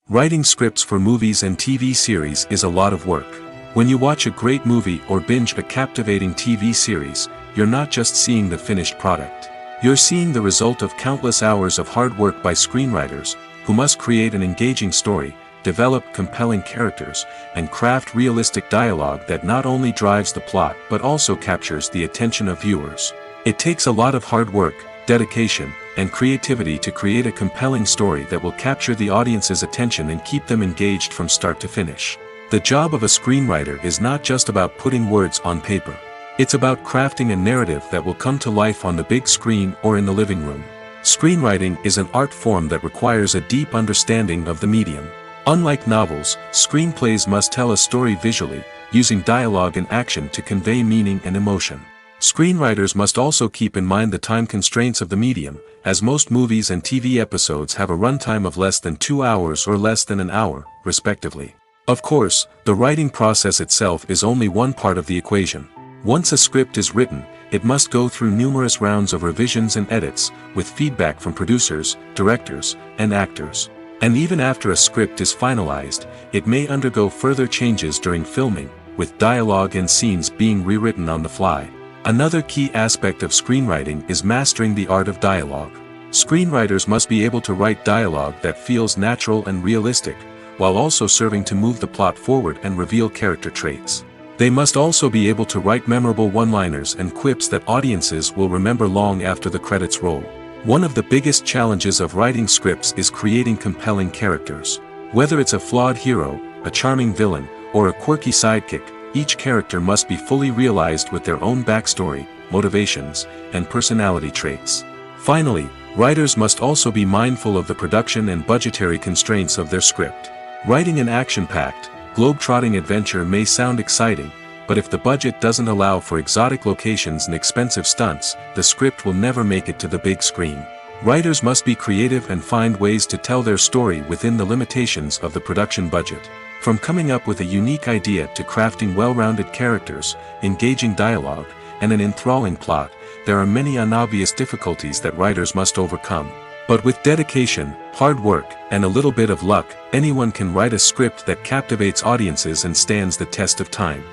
Writing scripts for movies and TV series is a lot of work. When you watch a great movie or binge a captivating TV series, you're not just seeing the finished product. You're seeing the result of countless hours of hard work by screenwriters, who must create an engaging story, develop compelling characters, and craft realistic dialogue that not only drives the plot but also captures the attention of viewers. It takes a lot of hard work, dedication, and creativity to create a compelling story that will capture the audience's attention and keep them engaged from start to finish. The job of a screenwriter is not just about putting words on paper. It's about crafting a narrative that will come to life on the big screen or in the living room. Screenwriting is an art form that requires a deep understanding of the medium. Unlike novels, screenplays must tell a story visually, using dialogue and action to convey meaning and emotion. Screenwriters must also keep in mind the time constraints of the medium, as most movies and TV episodes have a runtime of less than 2 hours or less than an hour, respectively. Of course, the writing process itself is only one part of the equation. Once a script is written, it must go through numerous rounds of revisions and edits, with feedback from producers, directors, and actors. And even after a script is finalized, it may undergo further changes during filming, with dialogue and scenes being rewritten on the fly. Another key aspect of screenwriting is mastering the art of dialogue. Screenwriters must be able to write dialogue that feels natural and realistic, while also serving to move the plot forward and reveal character traits. They must also be able to write memorable one-liners and quips that audiences will remember long after the credits roll. One of the biggest challenges of writing scripts is creating compelling characters. Whether it's a flawed hero, a charming villain, or a quirky sidekick, each character must be fully realized with their own backstory, motivations, and personality traits. Finally, writers must also be mindful of the production and budgetary constraints of their script. Writing an action-packed, globe-trotting adventure may sound exciting, but if the budget doesn't allow for exotic locations and expensive stunts, the script will never make it to the big screen. Writers must be creative and find ways to tell their story within the limitations of the production budget. From coming up with a unique idea to crafting well-rounded characters, engaging dialogue, and an enthralling plot, there are many unobvious difficulties that writers must overcome. But with dedication, hard work, and a little bit of luck, anyone can write a script that captivates audiences and stands the test of time.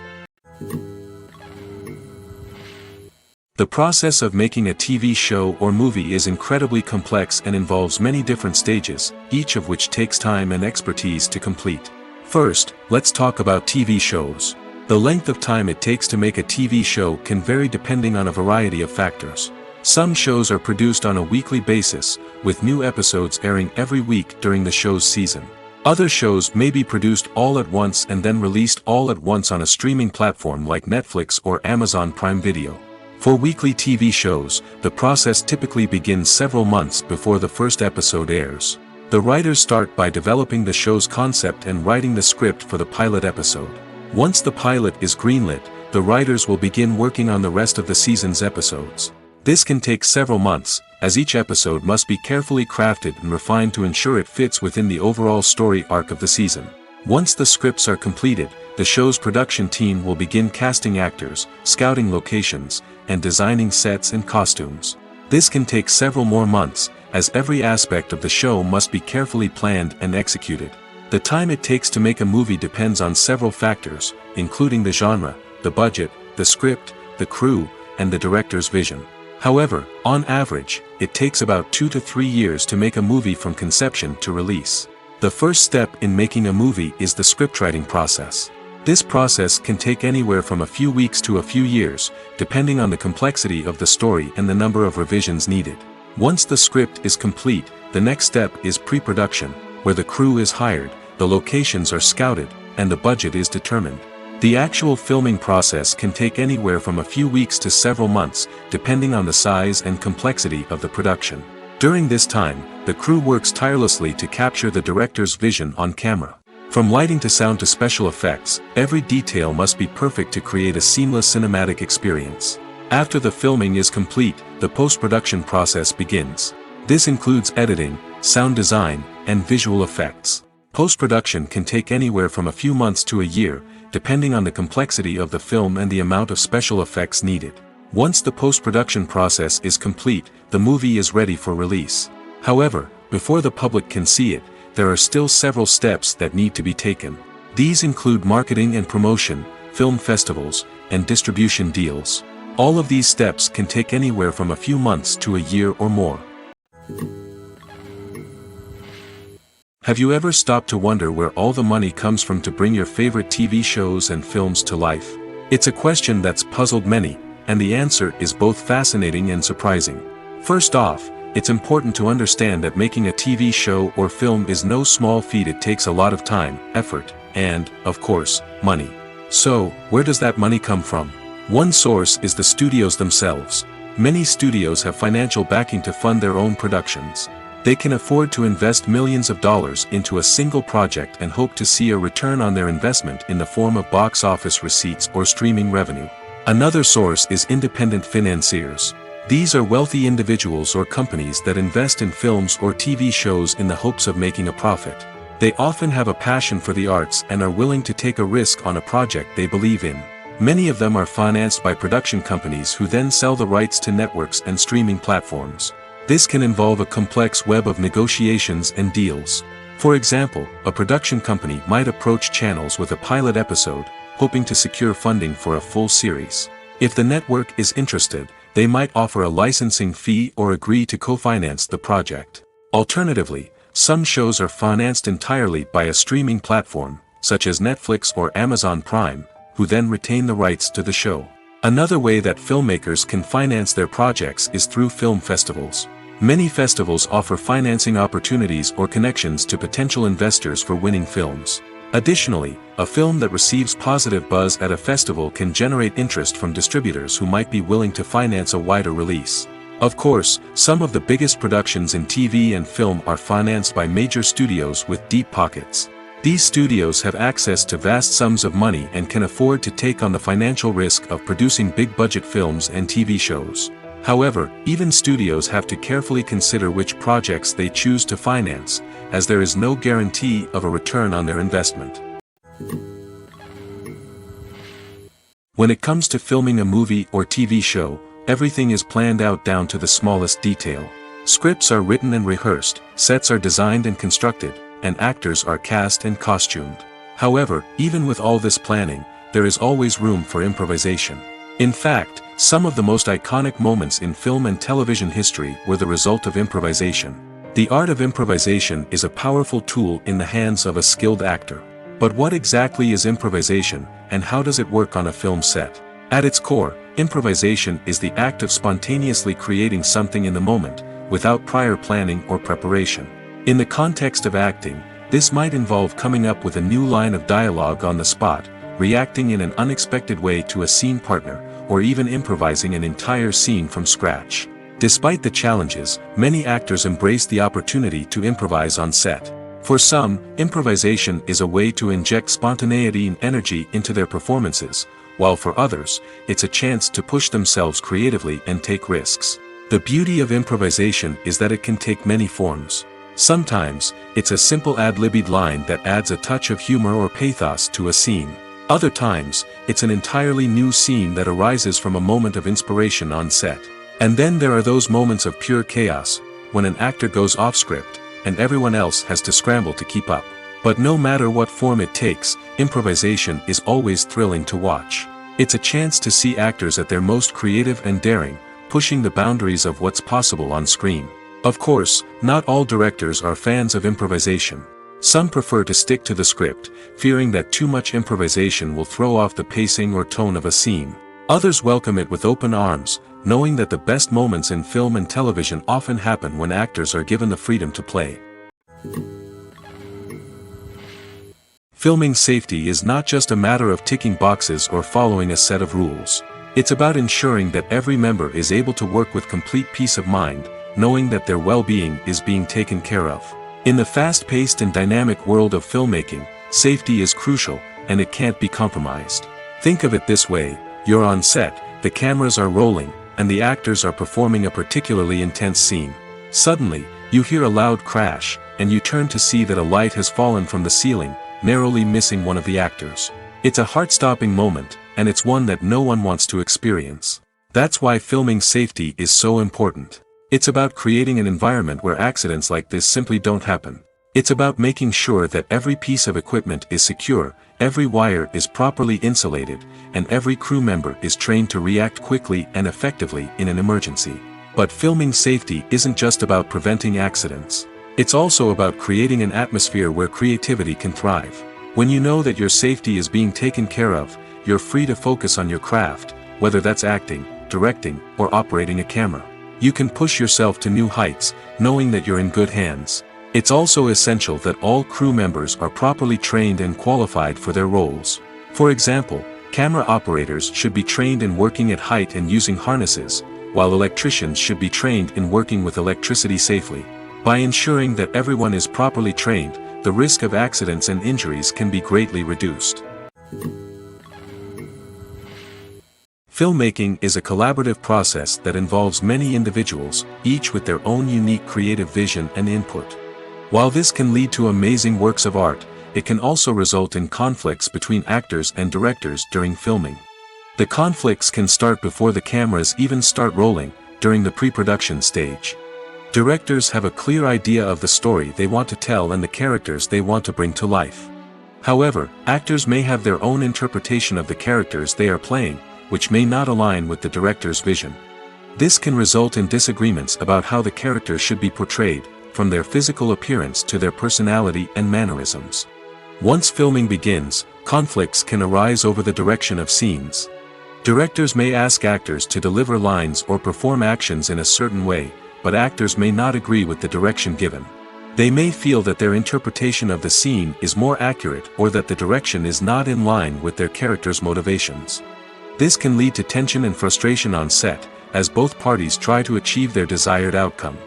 The process of making a TV show or movie is incredibly complex and involves many different stages, each of which takes time and expertise to complete. First, let's talk about TV shows. The length of time it takes to make a TV show can vary depending on a variety of factors. Some shows are produced on a weekly basis, with new episodes airing every week during the show's season. Other shows may be produced all at once and then released all at once on a streaming platform like Netflix or Amazon Prime Video. For weekly TV shows, the process typically begins several months before the first episode airs. The writers start by developing the show's concept and writing the script for the pilot episode. Once the pilot is greenlit, the writers will begin working on the rest of the season's episodes. This can take several months, as each episode must be carefully crafted and refined to ensure it fits within the overall story arc of the season. Once the scripts are completed, the show's production team will begin casting actors, scouting locations, and designing sets and costumes. This can take several more months, as every aspect of the show must be carefully planned and executed. The time it takes to make a movie depends on several factors, including the genre, the budget, the script, the crew, and the director's vision. However, on average, it takes about 2 to 3 years to make a movie from conception to release. The first step in making a movie is the scriptwriting process. This process can take anywhere from a few weeks to a few years, depending on the complexity of the story and the number of revisions needed. Once the script is complete, the next step is pre-production, where the crew is hired, the locations are scouted, and the budget is determined. The actual filming process can take anywhere from a few weeks to several months, depending on the size and complexity of the production. During this time, the crew works tirelessly to capture the director's vision on camera. From lighting to sound to special effects, every detail must be perfect to create a seamless cinematic experience. After the filming is complete, the post-production process begins. This includes editing, sound design, and visual effects. Post-production can take anywhere from a few months to a year, depending on the complexity of the film and the amount of special effects needed. Once the post-production process is complete, the movie is ready for release. However, before the public can see it, there are still several steps that need to be taken. These include marketing and promotion, film festivals, and distribution deals. All of these steps can take anywhere from a few months to a year or more. Have you ever stopped to wonder where all the money comes from to bring your favorite TV shows and films to life? It's a question that's puzzled many, and the answer is both fascinating and surprising. First off, it's important to understand that making a TV show or film is no small feat. It takes a lot of time, effort, and, of course, money. So, where does that money come from? One source is the studios themselves. Many studios have financial backing to fund their own productions. They can afford to invest millions of dollars into a single project and hope to see a return on their investment in the form of box office receipts or streaming revenue. Another source is independent financiers. These are wealthy individuals or companies that invest in films or TV shows in the hopes of making a profit. They often have a passion for the arts and are willing to take a risk on a project they believe in. Many of them are financed by production companies who then sell the rights to networks and streaming platforms. This can involve a complex web of negotiations and deals. For example, a production company might approach channels with a pilot episode, hoping to secure funding for a full series. If the network is interested, they might offer a licensing fee or agree to co-finance the project. Alternatively, some shows are financed entirely by a streaming platform, such as Netflix or Amazon Prime, who then retain the rights to the show. Another way that filmmakers can finance their projects is through film festivals. Many festivals offer financing opportunities or connections to potential investors for winning films. Additionally, a film that receives positive buzz at a festival can generate interest from distributors who might be willing to finance a wider release. Of course, some of the biggest productions in TV and film are financed by major studios with deep pockets. These studios have access to vast sums of money and can afford to take on the financial risk of producing big-budget films and TV shows. However, even studios have to carefully consider which projects they choose to finance, as there is no guarantee of a return on their investment. When it comes to filming a movie or TV show, everything is planned out down to the smallest detail. Scripts are written and rehearsed, sets are designed and constructed, and actors are cast and costumed. However, even with all this planning, there is always room for improvisation. In fact, some of the most iconic moments in film and television history were the result of improvisation. The art of improvisation is a powerful tool in the hands of a skilled actor. But what exactly is improvisation, and how does it work on a film set? At its core, improvisation is the act of spontaneously creating something in the moment, without prior planning or preparation. In the context of acting, this might involve coming up with a new line of dialogue on the spot, reacting in an unexpected way to a scene partner, or even improvising an entire scene from scratch. Despite the challenges, many actors embrace the opportunity to improvise on set. For some, improvisation is a way to inject spontaneity and energy into their performances, while for others, it's a chance to push themselves creatively and take risks. The beauty of improvisation is that it can take many forms. Sometimes, it's a simple ad-libbed line that adds a touch of humor or pathos to a scene. Other times, it's an entirely new scene that arises from a moment of inspiration on set. And then there are those moments of pure chaos, when an actor goes off script, and everyone else has to scramble to keep up. But no matter what form it takes, improvisation is always thrilling to watch. It's a chance to see actors at their most creative and daring, pushing the boundaries of what's possible on screen. Of course, not all directors are fans of improvisation. Some prefer to stick to the script, fearing that too much improvisation will throw off the pacing or tone of a scene. Others welcome it with open arms, knowing that the best moments in film and television often happen when actors are given the freedom to play. Filming safety is not just a matter of ticking boxes or following a set of rules. It's about ensuring that every member is able to work with complete peace of mind, knowing that their well-being is being taken care of. In the fast-paced and dynamic world of filmmaking, safety is crucial, and it can't be compromised. Think of it this way: you're on set, the cameras are rolling, and the actors are performing a particularly intense scene. Suddenly, you hear a loud crash, and you turn to see that a light has fallen from the ceiling, narrowly missing one of the actors. It's a heart-stopping moment, and it's one that no one wants to experience. That's why filming safety is so important. It's about creating an environment where accidents like this simply don't happen. It's about making sure that every piece of equipment is secure, every wire is properly insulated, and every crew member is trained to react quickly and effectively in an emergency. But filming safety isn't just about preventing accidents. It's also about creating an atmosphere where creativity can thrive. When you know that your safety is being taken care of, you're free to focus on your craft, whether that's acting, directing, or operating a camera. You can push yourself to new heights, knowing that you're in good hands. It's also essential that all crew members are properly trained and qualified for their roles. For example, camera operators should be trained in working at height and using harnesses, while electricians should be trained in working with electricity safely. By ensuring that everyone is properly trained, the risk of accidents and injuries can be greatly reduced. Filmmaking is a collaborative process that involves many individuals, each with their own unique creative vision and input. While this can lead to amazing works of art, it can also result in conflicts between actors and directors during filming. The conflicts can start before the cameras even start rolling, during the pre-production stage. Directors have a clear idea of the story they want to tell and the characters they want to bring to life. However, actors may have their own interpretation of the characters they are playing, which may not align with the director's vision. This can result in disagreements about how the characters should be portrayed, from their physical appearance to their personality and mannerisms. Once filming begins, conflicts can arise over the direction of scenes. Directors may ask actors to deliver lines or perform actions in a certain way, but actors may not agree with the direction given. They may feel that their interpretation of the scene is more accurate or that the direction is not in line with their character's motivations. This can lead to tension and frustration on set, as both parties try to achieve their desired outcome.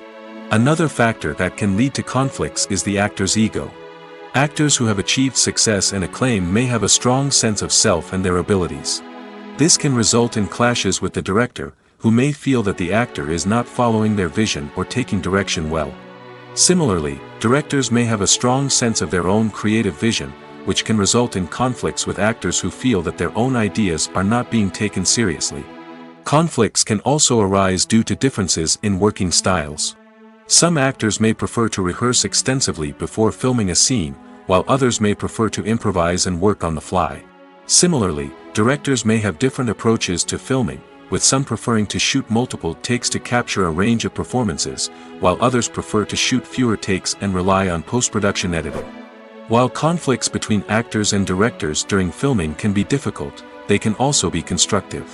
Another factor that can lead to conflicts is the actor's ego. Actors who have achieved success and acclaim may have a strong sense of self and their abilities. This can result in clashes with the director, who may feel that the actor is not following their vision or taking direction well. Similarly, directors may have a strong sense of their own creative vision, which can result in conflicts with actors who feel that their own ideas are not being taken seriously. Conflicts can also arise due to differences in working styles. Some actors may prefer to rehearse extensively before filming a scene, while others may prefer to improvise and work on the fly. Similarly, directors may have different approaches to filming, with some preferring to shoot multiple takes to capture a range of performances, while others prefer to shoot fewer takes and rely on post-production editing. While conflicts between actors and directors during filming can be difficult, they can also be constructive.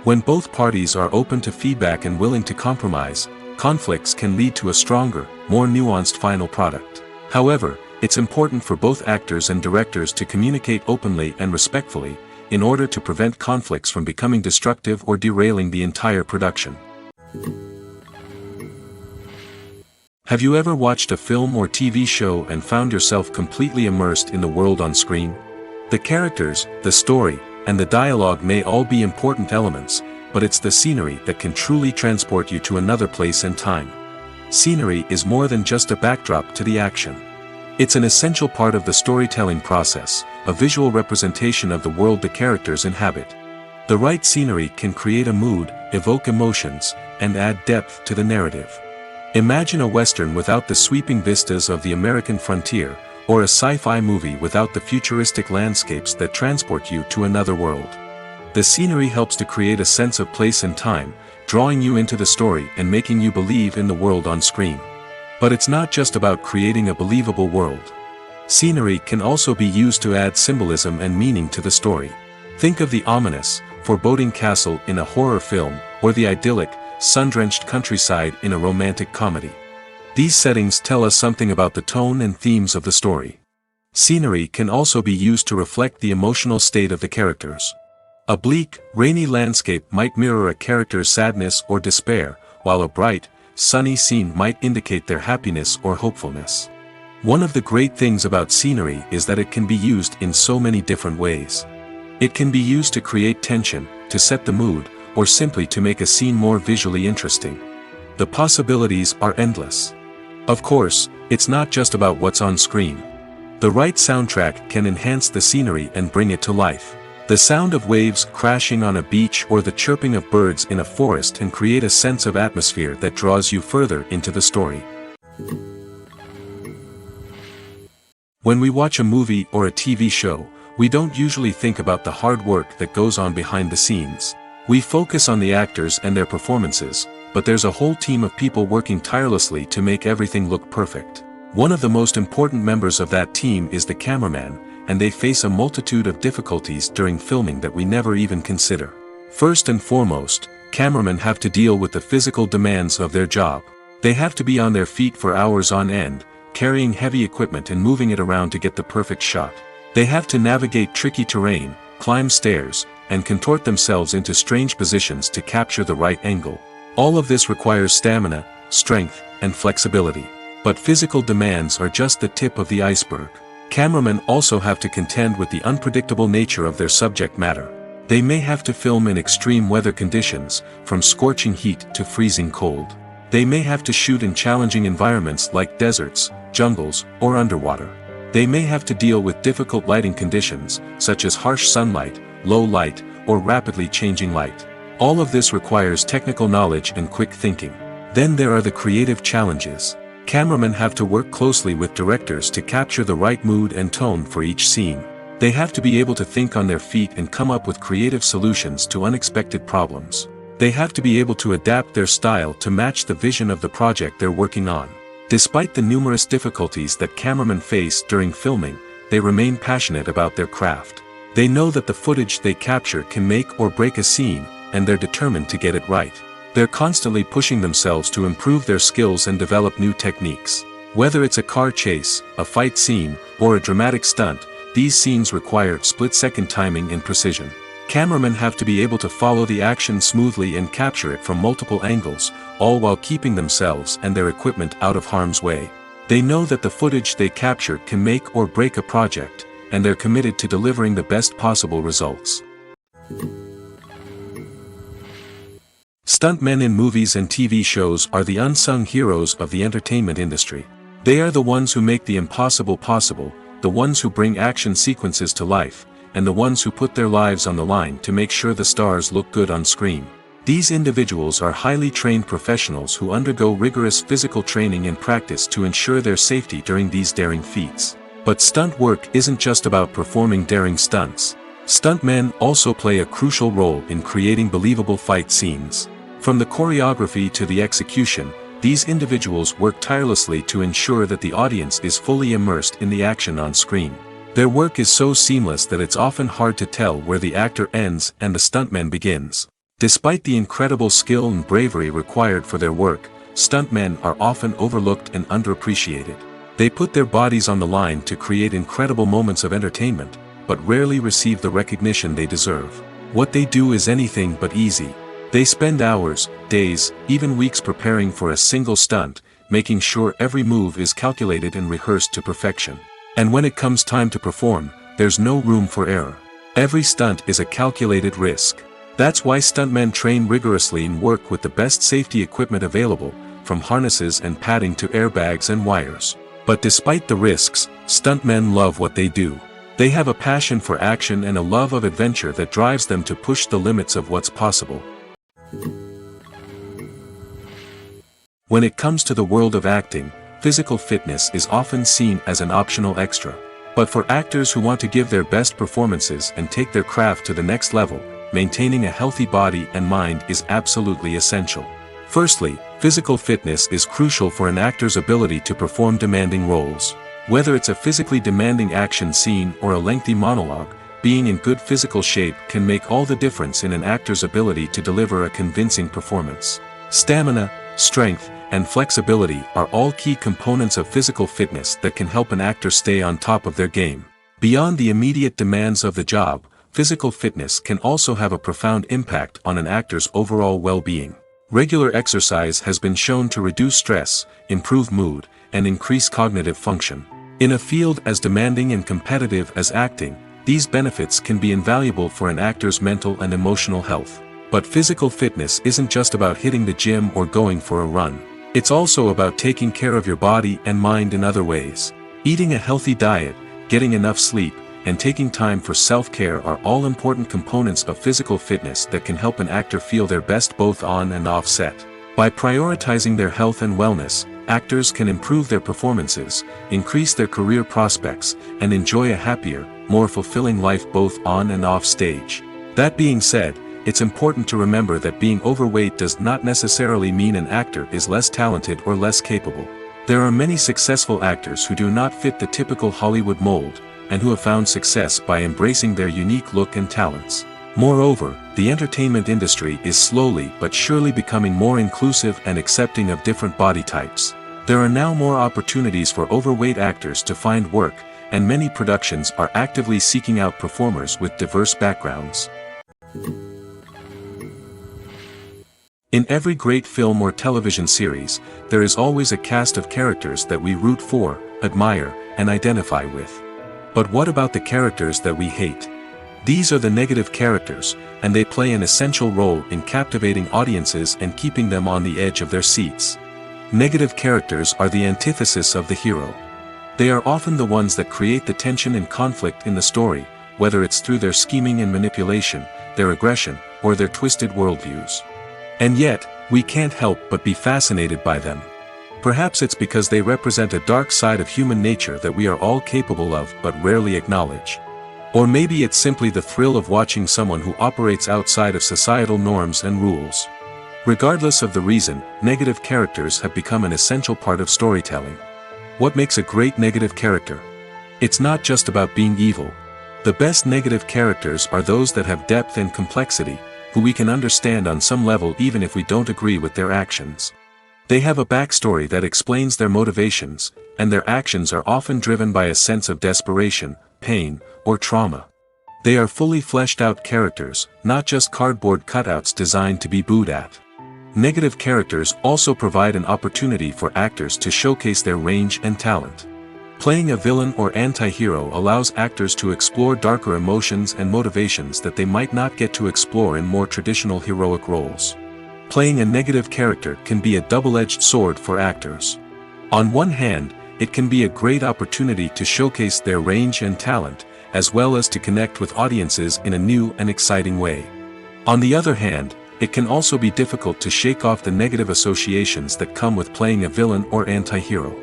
When both parties are open to feedback and willing to compromise, conflicts can lead to a stronger, more nuanced final product. However, it's important for both actors and directors to communicate openly and respectfully, in order to prevent conflicts from becoming destructive or derailing the entire production. Have you ever watched a film or TV show and found yourself completely immersed in the world on screen? The characters, the story, and the dialogue may all be important elements, but it's the scenery that can truly transport you to another place and time. Scenery is more than just a backdrop to the action. It's an essential part of the storytelling process, a visual representation of the world the characters inhabit. The right scenery can create a mood, evoke emotions, and add depth to the narrative. Imagine a Western without the sweeping vistas of the American frontier, or a sci-fi movie without the futuristic landscapes that transport you to another world. The scenery helps to create a sense of place and time, drawing you into the story and making you believe in the world on screen. But it's not just about creating a believable world. Scenery can also be used to add symbolism and meaning to the story. Think of the ominous, foreboding castle in a horror film, or the idyllic, sun-drenched countryside in a romantic comedy. These settings tell us something about the tone and themes of the story. Scenery can also be used to reflect the emotional state of the characters. A bleak, rainy landscape might mirror a character's sadness or despair, while a bright, sunny scene might indicate their happiness or hopefulness. One of the great things about scenery is that it can be used in so many different ways. It can be used to create tension, to set the mood, or simply to make a scene more visually interesting. The possibilities are endless. Of course, it's not just about what's on screen. The right soundtrack can enhance the scenery and bring it to life. The sound of waves crashing on a beach or the chirping of birds in a forest can create a sense of atmosphere that draws you further into the story. When we watch a movie or a TV show, we don't usually think about the hard work that goes on behind the scenes. We focus on the actors and their performances, but there's a whole team of people working tirelessly to make everything look perfect. One of the most important members of that team is the cameraman, and they face a multitude of difficulties during filming that we never even consider. First and foremost, cameramen have to deal with the physical demands of their job. They have to be on their feet for hours on end, carrying heavy equipment and moving it around to get the perfect shot. They have to navigate tricky terrain, climb stairs, and contort themselves into strange positions to capture the right angle. All of this requires stamina, strength, and flexibility. But physical demands are just the tip of the iceberg. Cameramen also have to contend with the unpredictable nature of their subject matter. They may have to film in extreme weather conditions, from scorching heat to freezing cold. They may have to shoot in challenging environments like deserts, jungles, or underwater. They may have to deal with difficult lighting conditions, such as harsh sunlight, low light, or rapidly changing light. All of this requires technical knowledge and quick thinking. Then there are the creative challenges. Cameramen have to work closely with directors to capture the right mood and tone for each scene. They have to be able to think on their feet and come up with creative solutions to unexpected problems. They have to be able to adapt their style to match the vision of the project they're working on. Despite the numerous difficulties that cameramen face during filming, they remain passionate about their craft. They know that the footage they capture can make or break a scene, and they're determined to get it right. They're constantly pushing themselves to improve their skills and develop new techniques. Whether it's a car chase, a fight scene, or a dramatic stunt, these scenes require split-second timing and precision. Cameramen have to be able to follow the action smoothly and capture it from multiple angles, all while keeping themselves and their equipment out of harm's way. They know that the footage they capture can make or break a project, and they're committed to delivering the best possible results. Stuntmen in movies and TV shows are the unsung heroes of the entertainment industry. They are the ones who make the impossible possible, the ones who bring action sequences to life, and the ones who put their lives on the line to make sure the stars look good on screen. These individuals are highly trained professionals who undergo rigorous physical training and practice to ensure their safety during these daring feats. But stunt work isn't just about performing daring stunts. Stuntmen also play a crucial role in creating believable fight scenes. From the choreography to the execution, these individuals work tirelessly to ensure that the audience is fully immersed in the action on screen. Their work is so seamless that it's often hard to tell where the actor ends and the stuntman begins. Despite the incredible skill and bravery required for their work, stuntmen are often overlooked and underappreciated. They put their bodies on the line to create incredible moments of entertainment, but rarely receive the recognition they deserve. What they do is anything but easy. They spend hours, days, even weeks preparing for a single stunt, making sure every move is calculated and rehearsed to perfection. And when it comes time to perform, there's no room for error. Every stunt is a calculated risk. That's why stuntmen train rigorously and work with the best safety equipment available, from harnesses and padding to airbags and wires. But despite the risks, stuntmen love what they do. They have a passion for action and a love of adventure that drives them to push the limits of what's possible. When it comes to the world of acting, physical fitness is often seen as an optional extra. But for actors who want to give their best performances and take their craft to the next level, maintaining a healthy body and mind is absolutely essential. Firstly, physical fitness is crucial for an actor's ability to perform demanding roles. Whether it's a physically demanding action scene or a lengthy monologue, being in good physical shape can make all the difference in an actor's ability to deliver a convincing performance. Stamina, strength, and flexibility are all key components of physical fitness that can help an actor stay on top of their game. Beyond the immediate demands of the job, physical fitness can also have a profound impact on an actor's overall well-being. Regular exercise has been shown to reduce stress, improve mood, and increase cognitive function. In a field as demanding and competitive as acting, these benefits can be invaluable for an actor's mental and emotional health. But physical fitness isn't just about hitting the gym or going for a run. It's also about taking care of your body and mind in other ways. Eating a healthy diet, getting enough sleep, and taking time for self-care are all important components of physical fitness that can help an actor feel their best both on and off set. By prioritizing their health and wellness, actors can improve their performances, increase their career prospects, and enjoy a happier, more fulfilling life both on and off stage. That being said, it's important to remember that being overweight does not necessarily mean an actor is less talented or less capable. There are many successful actors who do not fit the typical Hollywood mold, and who have found success by embracing their unique look and talents. Moreover, the entertainment industry is slowly but surely becoming more inclusive and accepting of different body types. There are now more opportunities for overweight actors to find work, and many productions are actively seeking out performers with diverse backgrounds. In every great film or television series, there is always a cast of characters that we root for, admire, and identify with. But what about the characters that we hate? These are the negative characters, and they play an essential role in captivating audiences and keeping them on the edge of their seats. Negative characters are the antithesis of the hero. They are often the ones that create the tension and conflict in the story, whether it's through their scheming and manipulation, their aggression, or their twisted worldviews. And yet, we can't help but be fascinated by them. Perhaps it's because they represent a dark side of human nature that we are all capable of but rarely acknowledge. Or maybe it's simply the thrill of watching someone who operates outside of societal norms and rules. Regardless of the reason, negative characters have become an essential part of storytelling. What makes a great negative character? It's not just about being evil. The best negative characters are those that have depth and complexity, who we can understand on some level even if we don't agree with their actions. They have a backstory that explains their motivations, and their actions are often driven by a sense of desperation, pain, or trauma. They are fully fleshed out characters, not just cardboard cutouts designed to be booed at. Negative characters also provide an opportunity for actors to showcase their range and talent. Playing a villain or anti-hero allows actors to explore darker emotions and motivations that they might not get to explore in more traditional heroic roles. Playing a negative character can be a double-edged sword for actors. On one hand, it can be a great opportunity to showcase their range and talent, as well as to connect with audiences in a new and exciting way. On the other hand, it can also be difficult to shake off the negative associations that come with playing a villain or anti-hero.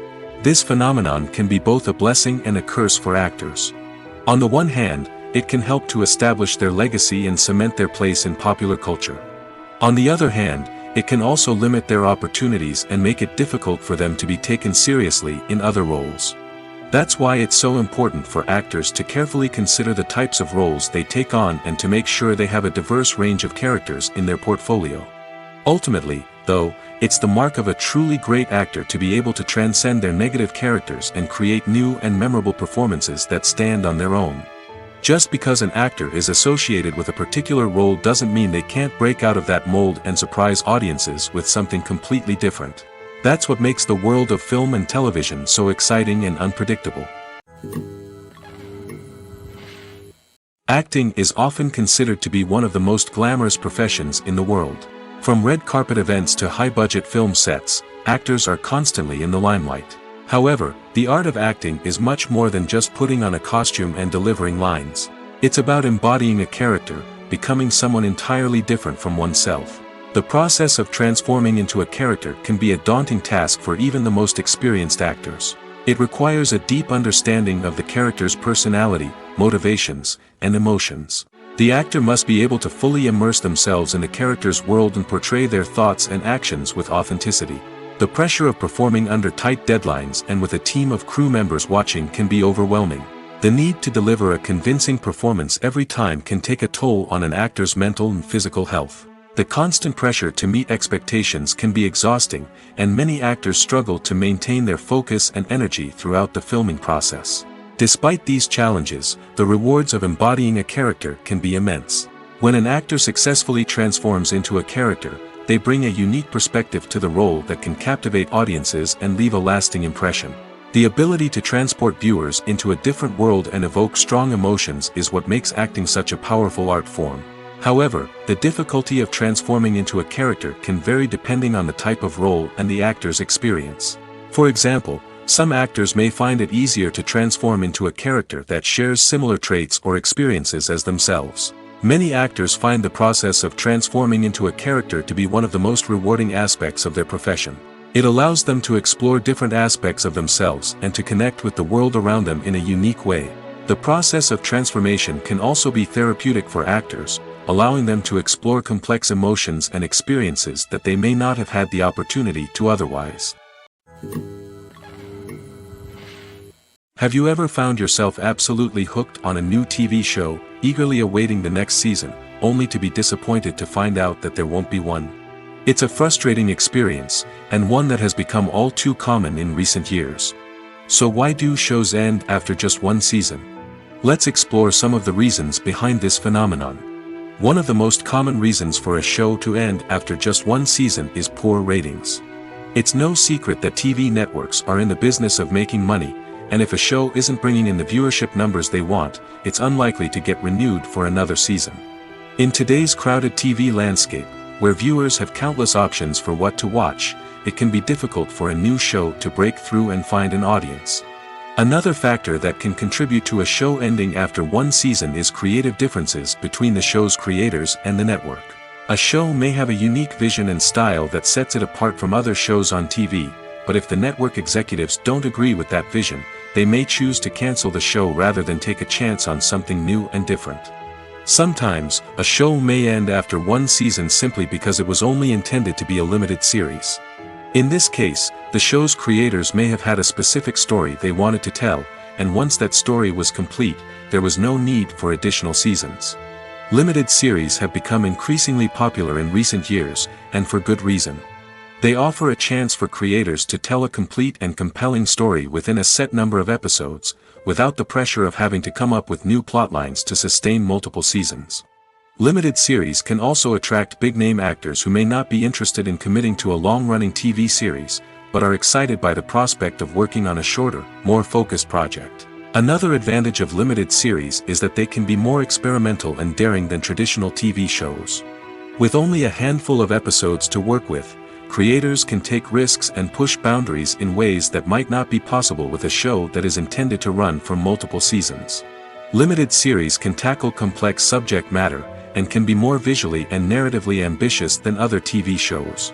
This phenomenon can be both a blessing and a curse for actors. On the one hand, it can help to establish their legacy and cement their place in popular culture. On the other hand, it can also limit their opportunities and make it difficult for them to be taken seriously in other roles. That's why it's so important for actors to carefully consider the types of roles they take on and to make sure they have a diverse range of characters in their portfolio. Ultimately, though, it's the mark of a truly great actor to be able to transcend their negative characters and create new and memorable performances that stand on their own. Just because an actor is associated with a particular role doesn't mean they can't break out of that mold and surprise audiences with something completely different. That's what makes the world of film and television so exciting and unpredictable. Acting is often considered to be one of the most glamorous professions in the world. From red carpet events to high-budget film sets, actors are constantly in the limelight. However, the art of acting is much more than just putting on a costume and delivering lines. It's about embodying a character, becoming someone entirely different from oneself. The process of transforming into a character can be a daunting task for even the most experienced actors. It requires a deep understanding of the character's personality, motivations, and emotions. The actor must be able to fully immerse themselves in the character's world and portray their thoughts and actions with authenticity. The pressure of performing under tight deadlines and with a team of crew members watching can be overwhelming. The need to deliver a convincing performance every time can take a toll on an actor's mental and physical health. The constant pressure to meet expectations can be exhausting, and many actors struggle to maintain their focus and energy throughout the filming process. Despite these challenges, the rewards of embodying a character can be immense. When an actor successfully transforms into a character, they bring a unique perspective to the role that can captivate audiences and leave a lasting impression. The ability to transport viewers into a different world and evoke strong emotions is what makes acting such a powerful art form. However, the difficulty of transforming into a character can vary depending on the type of role and the actor's experience. For example, some actors may find it easier to transform into a character that shares similar traits or experiences as themselves. Many actors find the process of transforming into a character to be one of the most rewarding aspects of their profession. It allows them to explore different aspects of themselves and to connect with the world around them in a unique way. The process of transformation can also be therapeutic for actors, allowing them to explore complex emotions and experiences that they may not have had the opportunity to otherwise. Have you ever found yourself absolutely hooked on a new TV show, eagerly awaiting the next season, only to be disappointed to find out that there won't be one? It's a frustrating experience, and one that has become all too common in recent years. So why do shows end after just one season? Let's explore some of the reasons behind this phenomenon. One of the most common reasons for a show to end after just one season is poor ratings. It's no secret that TV networks are in the business of making money, and if a show isn't bringing in the viewership numbers they want, it's unlikely to get renewed for another season. In today's crowded TV landscape, where viewers have countless options for what to watch, it can be difficult for a new show to break through and find an audience. Another factor that can contribute to a show ending after one season is creative differences between the show's creators and the network. A show may have a unique vision and style that sets it apart from other shows on TV, but if the network executives don't agree with that vision, they may choose to cancel the show rather than take a chance on something new and different. Sometimes, a show may end after one season simply because it was only intended to be a limited series. In this case, the show's creators may have had a specific story they wanted to tell, and once that story was complete, there was no need for additional seasons. Limited series have become increasingly popular in recent years, and for good reason. They offer a chance for creators to tell a complete and compelling story within a set number of episodes, without the pressure of having to come up with new plotlines to sustain multiple seasons. Limited series can also attract big-name actors who may not be interested in committing to a long-running TV series, but are excited by the prospect of working on a shorter, more focused project. Another advantage of limited series is that they can be more experimental and daring than traditional TV shows. With only a handful of episodes to work with, creators can take risks and push boundaries in ways that might not be possible with a show that is intended to run for multiple seasons. Limited series can tackle complex subject matter, and can be more visually and narratively ambitious than other TV shows.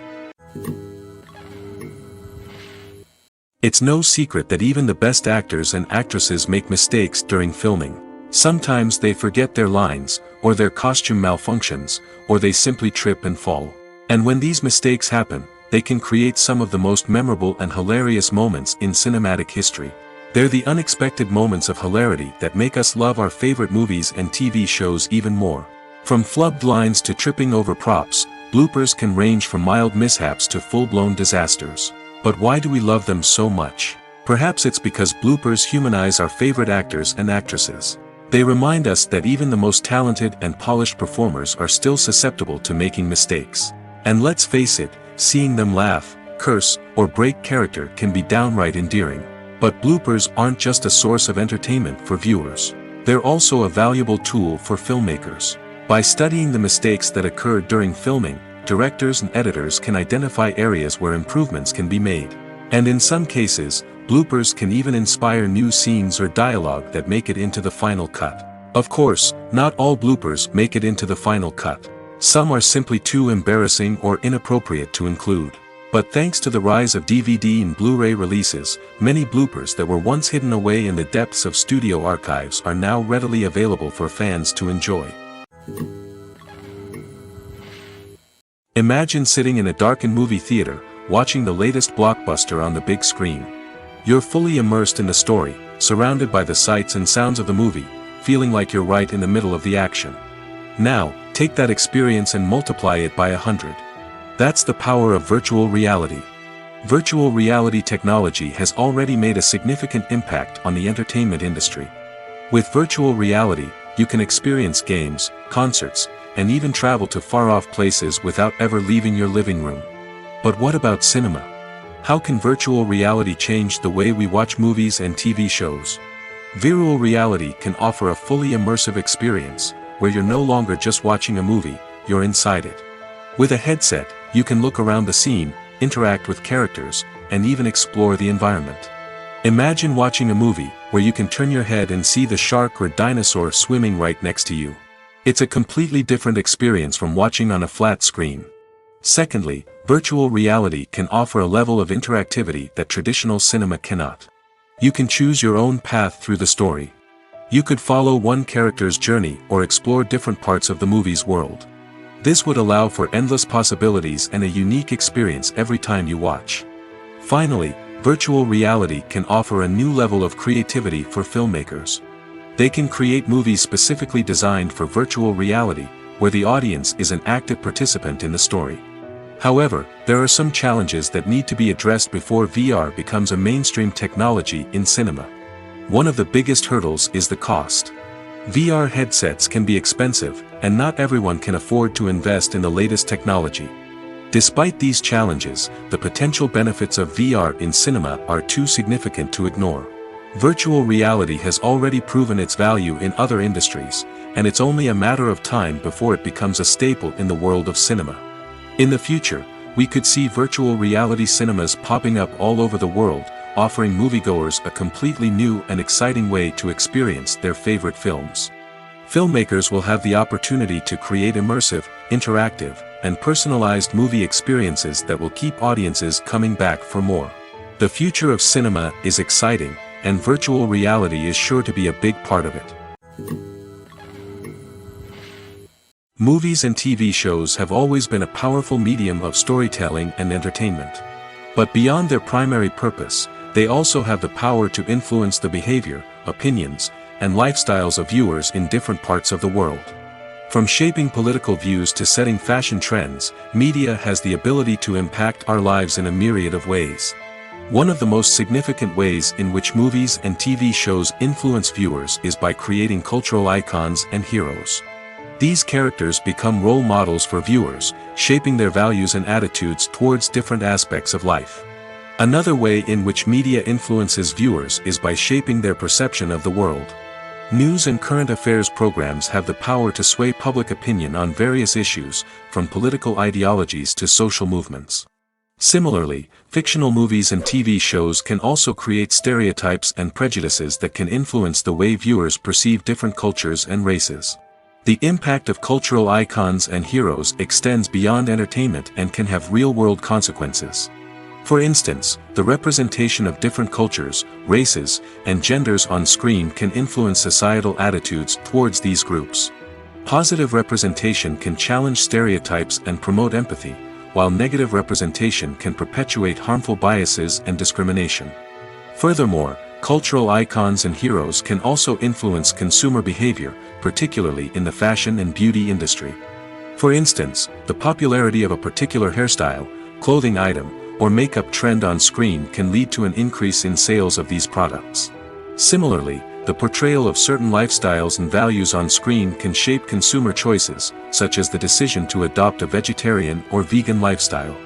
It's no secret that even the best actors and actresses make mistakes during filming. Sometimes they forget their lines, or their costume malfunctions, or they simply trip and fall. And when these mistakes happen, they can create some of the most memorable and hilarious moments in cinematic history. They're the unexpected moments of hilarity that make us love our favorite movies and TV shows even more. From flubbed lines to tripping over props, bloopers can range from mild mishaps to full-blown disasters. But why do we love them so much? Perhaps it's because bloopers humanize our favorite actors and actresses. They remind us that even the most talented and polished performers are still susceptible to making mistakes. And let's face it, seeing them laugh, curse, or break character can be downright endearing. But bloopers aren't just a source of entertainment for viewers. They're also a valuable tool for filmmakers. By studying the mistakes that occurred during filming, directors and editors can identify areas where improvements can be made. And in some cases, bloopers can even inspire new scenes or dialogue that make it into the final cut. Of course, not all bloopers make it into the final cut. Some are simply too embarrassing or inappropriate to include. But thanks to the rise of DVD and Blu-ray releases, many bloopers that were once hidden away in the depths of studio archives are now readily available for fans to enjoy. Imagine sitting in a darkened movie theater, watching the latest blockbuster on the big screen. You're fully immersed in the story, surrounded by the sights and sounds of the movie, feeling like you're right in the middle of the action. Now, take that experience and multiply it by 100. That's the power of virtual reality. Virtual reality technology has already made a significant impact on the entertainment industry. With virtual reality, you can experience games, concerts, and even travel to far-off places without ever leaving your living room. But what about cinema? How can virtual reality change the way we watch movies and TV shows? Virtual reality can offer a fully immersive experience, where you're no longer just watching a movie, you're inside it. With a headset, you can look around the scene, interact with characters, and even explore the environment. Imagine watching a movie, where you can turn your head and see the shark or dinosaur swimming right next to you. It's a completely different experience from watching on a flat screen. Secondly, virtual reality can offer a level of interactivity that traditional cinema cannot. You can choose your own path through the story. You could follow one character's journey or explore different parts of the movie's world. This would allow for endless possibilities and a unique experience every time you watch. Finally, virtual reality can offer a new level of creativity for filmmakers. They can create movies specifically designed for virtual reality, where the audience is an active participant in the story. However, there are some challenges that need to be addressed before VR becomes a mainstream technology in cinema. One of the biggest hurdles is the cost. VR headsets can be expensive, and not everyone can afford to invest in the latest technology. Despite these challenges, the potential benefits of VR in cinema are too significant to ignore. Virtual reality has already proven its value in other industries, and it's only a matter of time before it becomes a staple in the world of cinema. In the future, we could see virtual reality cinemas popping up all over the world, offering moviegoers a completely new and exciting way to experience their favorite films. Filmmakers will have the opportunity to create immersive, interactive, and personalized movie experiences that will keep audiences coming back for more. The future of cinema is exciting, and virtual reality is sure to be a big part of it. Movies and TV shows have always been a powerful medium of storytelling and entertainment. But beyond their primary purpose, they also have the power to influence the behavior, opinions, and lifestyles of viewers in different parts of the world. From shaping political views to setting fashion trends, media has the ability to impact our lives in a myriad of ways. One of the most significant ways in which movies and TV shows influence viewers is by creating cultural icons and heroes. These characters become role models for viewers, shaping their values and attitudes towards different aspects of life. Another way in which media influences viewers is by shaping their perception of the world. News and current affairs programs have the power to sway public opinion on various issues, from political ideologies to social movements. Similarly, fictional movies and TV shows can also create stereotypes and prejudices that can influence the way viewers perceive different cultures and races. The impact of cultural icons and heroes extends beyond entertainment and can have real-world consequences. For instance, the representation of different cultures, races, and genders on screen can influence societal attitudes towards these groups. Positive representation can challenge stereotypes and promote empathy, while negative representation can perpetuate harmful biases and discrimination. Furthermore, cultural icons and heroes can also influence consumer behavior, particularly in the fashion and beauty industry. For instance, the popularity of a particular hairstyle, clothing item, or makeup trend on screen can lead to an increase in sales of these products. Similarly, the portrayal of certain lifestyles and values on screen can shape consumer choices, such as the decision to adopt a vegetarian or vegan lifestyle.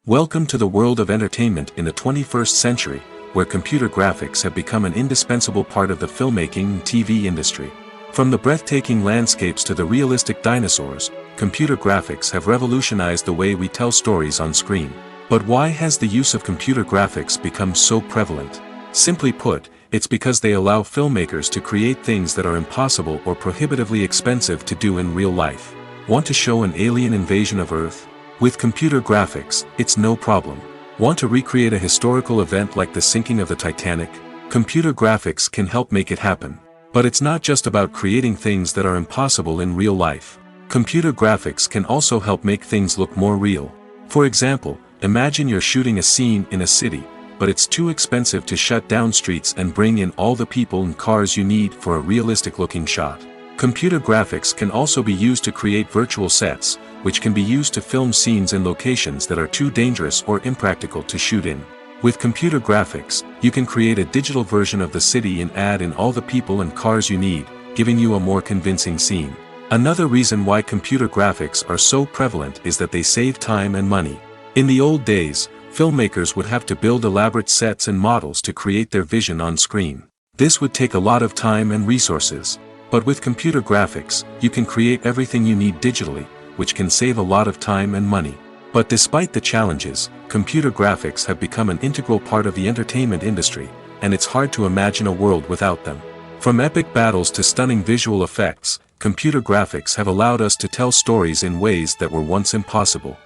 Welcome to the world of entertainment in the 21st century, where computer graphics have become an indispensable part of the filmmaking and TV industry. From the breathtaking landscapes to the realistic dinosaurs, computer graphics have revolutionized the way we tell stories on screen. But why has the use of computer graphics become so prevalent? Simply put, it's because they allow filmmakers to create things that are impossible or prohibitively expensive to do in real life. Want to show an alien invasion of Earth? With computer graphics, it's no problem. Want to recreate a historical event like the sinking of the Titanic? Computer graphics can help make it happen. But it's not just about creating things that are impossible in real life. Computer graphics can also help make things look more real. For example, imagine you're shooting a scene in a city, but it's too expensive to shut down streets and bring in all the people and cars you need for a realistic-looking shot. Computer graphics can also be used to create virtual sets, which can be used to film scenes in locations that are too dangerous or impractical to shoot in. With computer graphics, you can create a digital version of the city and add in all the people and cars you need, giving you a more convincing scene. Another reason why computer graphics are so prevalent is that they save time and money. In the old days, filmmakers would have to build elaborate sets and models to create their vision on screen. This would take a lot of time and resources. But with computer graphics, you can create everything you need digitally, which can save a lot of time and money. But despite the challenges, computer graphics have become an integral part of the entertainment industry, and it's hard to imagine a world without them. From epic battles to stunning visual effects, computer graphics have allowed us to tell stories in ways that were once impossible.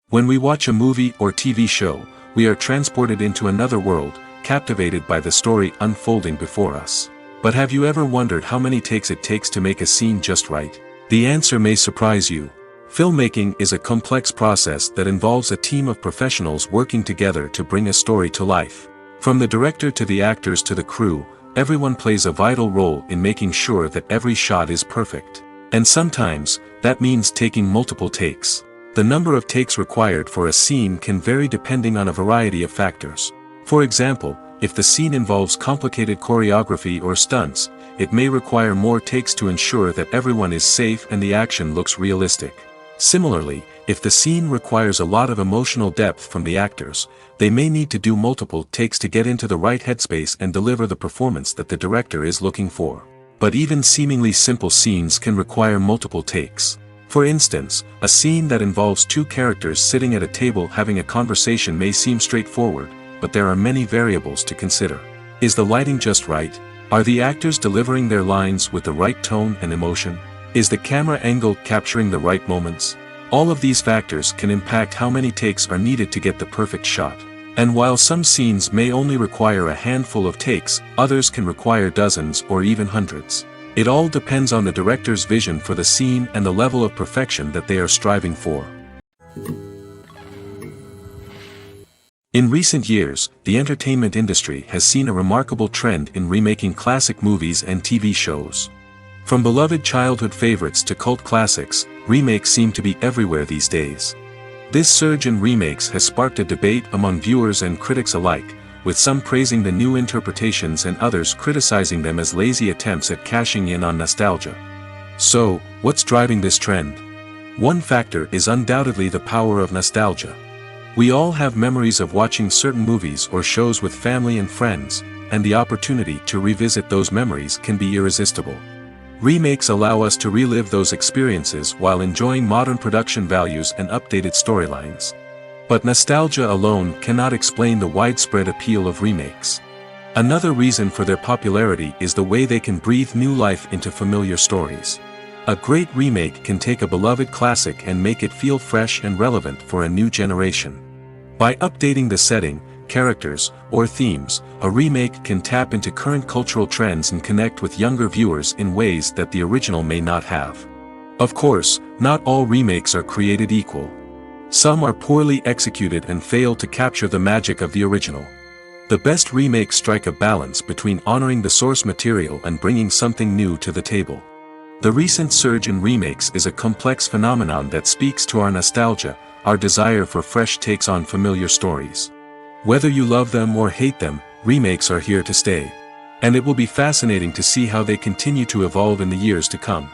When we watch a movie or TV show, we are transported into another world, captivated by the story unfolding before us. But have you ever wondered how many takes it takes to make a scene just right? The answer may surprise you. Filmmaking is a complex process that involves a team of professionals working together to bring a story to life. From the director to the actors to the crew, everyone plays a vital role in making sure that every shot is perfect. And sometimes, that means taking multiple takes. The number of takes required for a scene can vary depending on a variety of factors. For example, if the scene involves complicated choreography or stunts, it may require more takes to ensure that everyone is safe and the action looks realistic. Similarly, if the scene requires a lot of emotional depth from the actors, they may need to do multiple takes to get into the right headspace and deliver the performance that the director is looking for. But even seemingly simple scenes can require multiple takes. For instance, a scene that involves two characters sitting at a table having a conversation may seem straightforward, but there are many variables to consider. Is the lighting just right? Are the actors delivering their lines with the right tone and emotion? Is the camera angle capturing the right moments? All of these factors can impact how many takes are needed to get the perfect shot. And while some scenes may only require a handful of takes, others can require dozens or even hundreds. It all depends on the director's vision for the scene and the level of perfection that they are striving for. In recent years, the entertainment industry has seen a remarkable trend in remaking classic movies and TV shows. From beloved childhood favorites to cult classics, remakes seem to be everywhere these days. This surge in remakes has sparked a debate among viewers and critics alike, with some praising the new interpretations and others criticizing them as lazy attempts at cashing in on nostalgia. So, what's driving this trend? One factor is undoubtedly the power of nostalgia. We all have memories of watching certain movies or shows with family and friends, and the opportunity to revisit those memories can be irresistible. Remakes allow us to relive those experiences while enjoying modern production values and updated storylines. But nostalgia alone cannot explain the widespread appeal of remakes. Another reason for their popularity is the way they can breathe new life into familiar stories. A great remake can take a beloved classic and make it feel fresh and relevant for a new generation. By updating the setting, characters, or themes, a remake can tap into current cultural trends and connect with younger viewers in ways that the original may not have. Of course, not all remakes are created equal. Some are poorly executed and fail to capture the magic of the original. The best remakes strike a balance between honoring the source material and bringing something new to the table. The recent surge in remakes is a complex phenomenon that speaks to our nostalgia, our desire for fresh takes on familiar stories. Whether you love them or hate them, remakes are here to stay. And it will be fascinating to see how they continue to evolve in the years to come.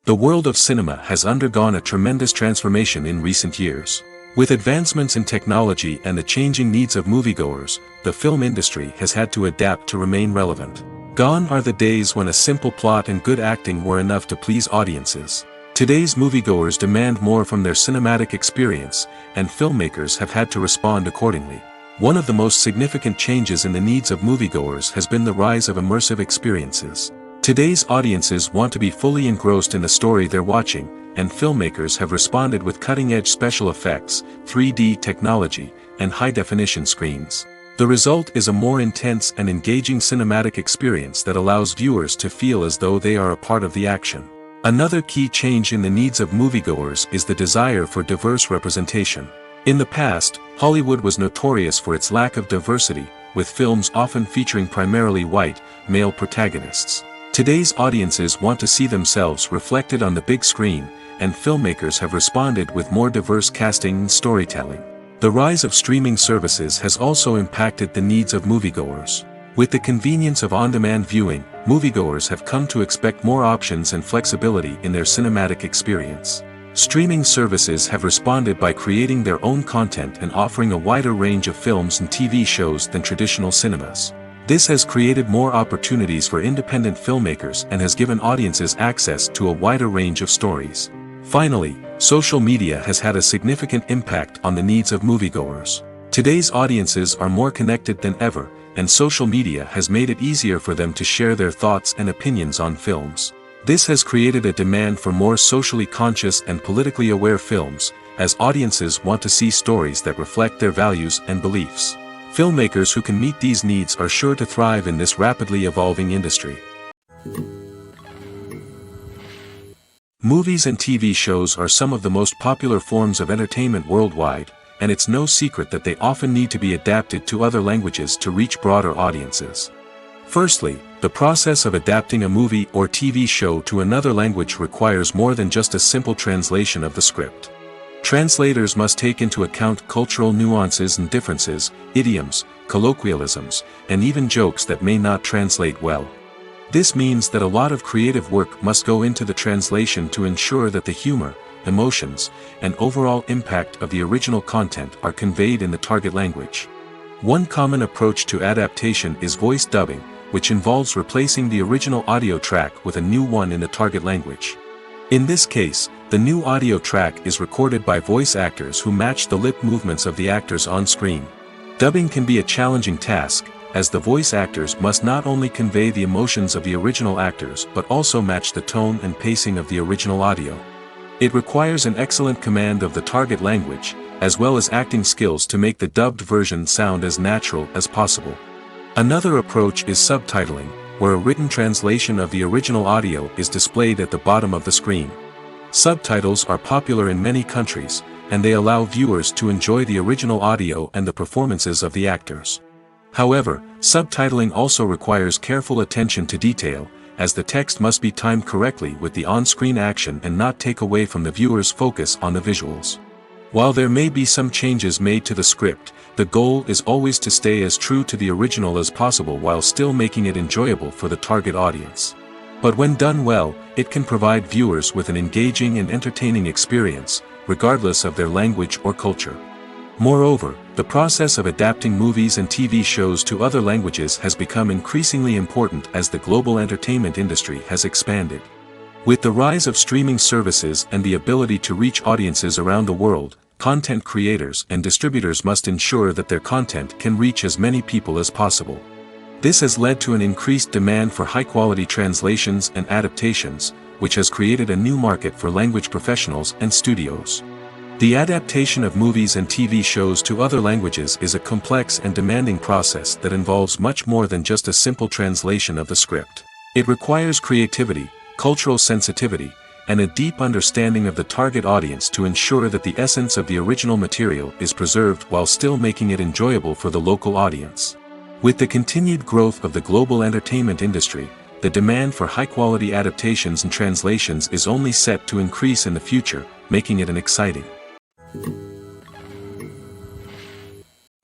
The world of cinema has undergone a tremendous transformation in recent years. With advancements in technology and the changing needs of moviegoers, the film industry has had to adapt to remain relevant. Gone are the days when a simple plot and good acting were enough to please audiences. Today's moviegoers demand more from their cinematic experience, and filmmakers have had to respond accordingly. One of the most significant changes in the needs of moviegoers has been the rise of immersive experiences. Today's audiences want to be fully engrossed in the story they're watching, and filmmakers have responded with cutting-edge special effects, 3D technology, and high-definition screens. The result is a more intense and engaging cinematic experience that allows viewers to feel as though they are a part of the action. Another key change in the needs of moviegoers is the desire for diverse representation. In the past, Hollywood was notorious for its lack of diversity, with films often featuring primarily white, male protagonists. Today's audiences want to see themselves reflected on the big screen, and filmmakers have responded with more diverse casting and storytelling. The rise of streaming services has also impacted the needs of moviegoers. With the convenience of on-demand viewing, moviegoers have come to expect more options and flexibility in their cinematic experience. Streaming services have responded by creating their own content and offering a wider range of films and TV shows than traditional cinemas. This has created more opportunities for independent filmmakers and has given audiences access to a wider range of stories. Finally, social media has had a significant impact on the needs of moviegoers. Today's audiences are more connected than ever, and social media has made it easier for them to share their thoughts and opinions on films. This has created a demand for more socially conscious and politically aware films, as audiences want to see stories that reflect their values and beliefs. Filmmakers who can meet these needs are sure to thrive in this rapidly evolving industry. Movies and TV shows are some of the most popular forms of entertainment worldwide, and it's no secret that they often need to be adapted to other languages to reach broader audiences. Firstly, the process of adapting a movie or TV show to another language requires more than just a simple translation of the script. Translators must take into account cultural nuances and differences, idioms, colloquialisms, and even jokes that may not translate well. This means that a lot of creative work must go into the translation to ensure that the humor, emotions, and overall impact of the original content are conveyed in the target language. One common approach to adaptation is voice dubbing, which involves replacing the original audio track with a new one in the target language. In this case, the new audio track is recorded by voice actors who match the lip movements of the actors on screen. Dubbing can be a challenging task, as the voice actors must not only convey the emotions of the original actors but also match the tone and pacing of the original audio. It requires an excellent command of the target language, as well as acting skills to make the dubbed version sound as natural as possible. Another approach is subtitling, where a written translation of the original audio is displayed at the bottom of the screen. Subtitles are popular in many countries, and they allow viewers to enjoy the original audio and the performances of the actors. However, subtitling also requires careful attention to detail, as the text must be timed correctly with the on-screen action and not take away from the viewer's focus on the visuals. While there may be some changes made to the script, the goal is always to stay as true to the original as possible while still making it enjoyable for the target audience. But when done well, it can provide viewers with an engaging and entertaining experience, regardless of their language or culture. Moreover, the process of adapting movies and TV shows to other languages has become increasingly important as the global entertainment industry has expanded. With the rise of streaming services and the ability to reach audiences around the world, content creators and distributors must ensure that their content can reach as many people as possible. This has led to an increased demand for high-quality translations and adaptations, which has created a new market for language professionals and studios. The adaptation of movies and TV shows to other languages is a complex and demanding process that involves much more than just a simple translation of the script. It requires creativity, cultural sensitivity, and a deep understanding of the target audience to ensure that the essence of the original material is preserved while still making it enjoyable for the local audience. With the continued growth of the global entertainment industry, the demand for high-quality adaptations and translations is only set to increase in the future, making it an exciting.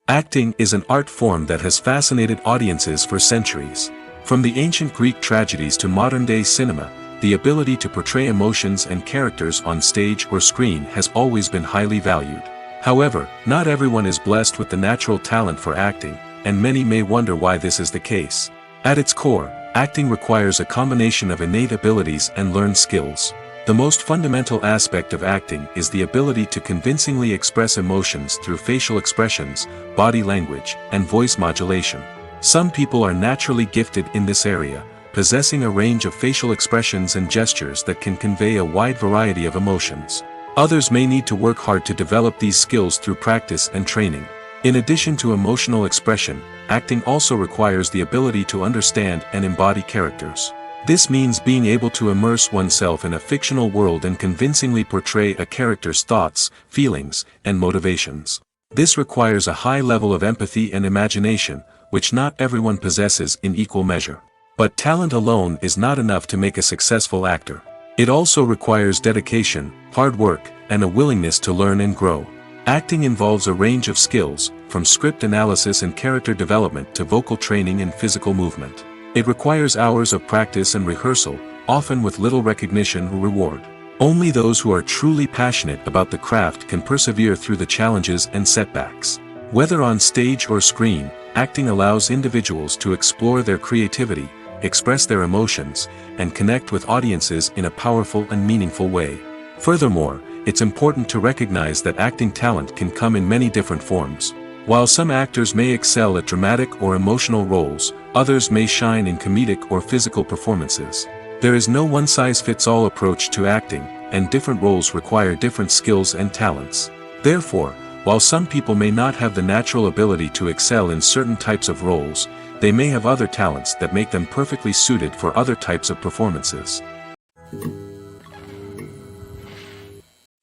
Acting is an art form that has fascinated audiences for centuries. From the ancient Greek tragedies to modern-day cinema, the ability to portray emotions and characters on stage or screen has always been highly valued. However, not everyone is blessed with the natural talent for acting, and many may wonder why this is the case. At its core, acting requires a combination of innate abilities and learned skills. The most fundamental aspect of acting is the ability to convincingly express emotions through facial expressions, body language, and voice modulation. Some people are naturally gifted in this area, possessing a range of facial expressions and gestures that can convey a wide variety of emotions. Others may need to work hard to develop these skills through practice and training. In addition to emotional expression, acting also requires the ability to understand and embody characters. This means being able to immerse oneself in a fictional world and convincingly portray a character's thoughts, feelings, and motivations. This requires a high level of empathy and imagination, which not everyone possesses in equal measure. But talent alone is not enough to make a successful actor. It also requires dedication, hard work, and a willingness to learn and grow. Acting involves a range of skills, from script analysis and character development to vocal training and physical movement. It requires hours of practice and rehearsal, often with little recognition or reward. Only those who are truly passionate about the craft can persevere through the challenges and setbacks. Whether on stage or screen, acting allows individuals to explore their creativity, express their emotions, and connect with audiences in a powerful and meaningful way. Furthermore, it's important to recognize that acting talent can come in many different forms. While some actors may excel at dramatic or emotional roles, others may shine in comedic or physical performances. There is no one-size-fits-all approach to acting, and different roles require different skills and talents. Therefore, while some people may not have the natural ability to excel in certain types of roles, they may have other talents that make them perfectly suited for other types of performances.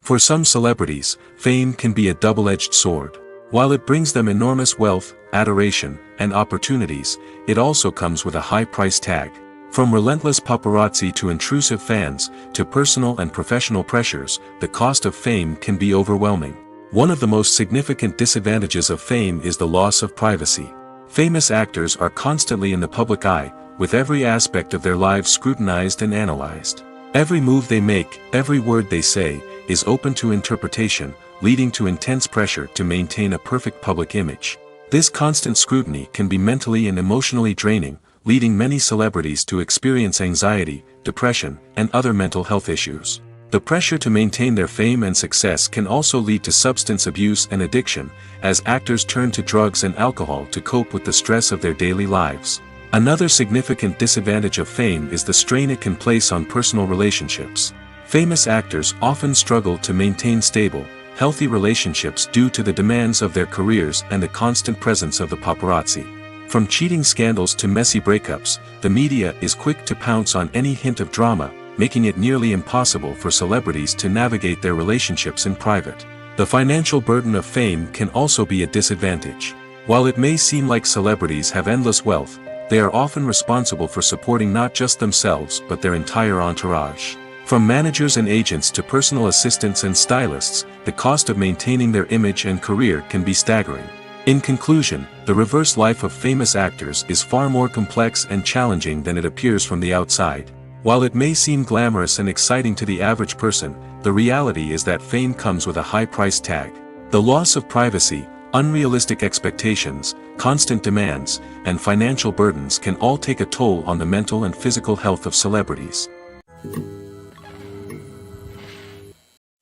For some celebrities, fame can be a double-edged sword. While it brings them enormous wealth, adoration, and opportunities, it also comes with a high price tag. From relentless paparazzi to intrusive fans, to personal and professional pressures, the cost of fame can be overwhelming. One of the most significant disadvantages of fame is the loss of privacy. Famous actors are constantly in the public eye, with every aspect of their lives scrutinized and analyzed. Every move they make, every word they say, is open to interpretation, leading to intense pressure to maintain a perfect public image. This constant scrutiny can be mentally and emotionally draining, leading many celebrities to experience anxiety, depression, and other mental health issues. The pressure to maintain their fame and success can also lead to substance abuse and addiction, as actors turn to drugs and alcohol to cope with the stress of their daily lives. Another significant disadvantage of fame is the strain it can place on personal relationships. Famous actors often struggle to maintain stable, healthy relationships due to the demands of their careers and the constant presence of the paparazzi. From cheating scandals to messy breakups, the media is quick to pounce on any hint of drama, making it nearly impossible for celebrities to navigate their relationships in private. The financial burden of fame can also be a disadvantage. While it may seem like celebrities have endless wealth, they are often responsible for supporting not just themselves but their entire entourage. From managers and agents to personal assistants and stylists, the cost of maintaining their image and career can be staggering. In conclusion, the reverse life of famous actors is far more complex and challenging than it appears from the outside. While it may seem glamorous and exciting to the average person, the reality is that fame comes with a high price tag. The loss of privacy, unrealistic expectations, constant demands, and financial burdens can all take a toll on the mental and physical health of celebrities.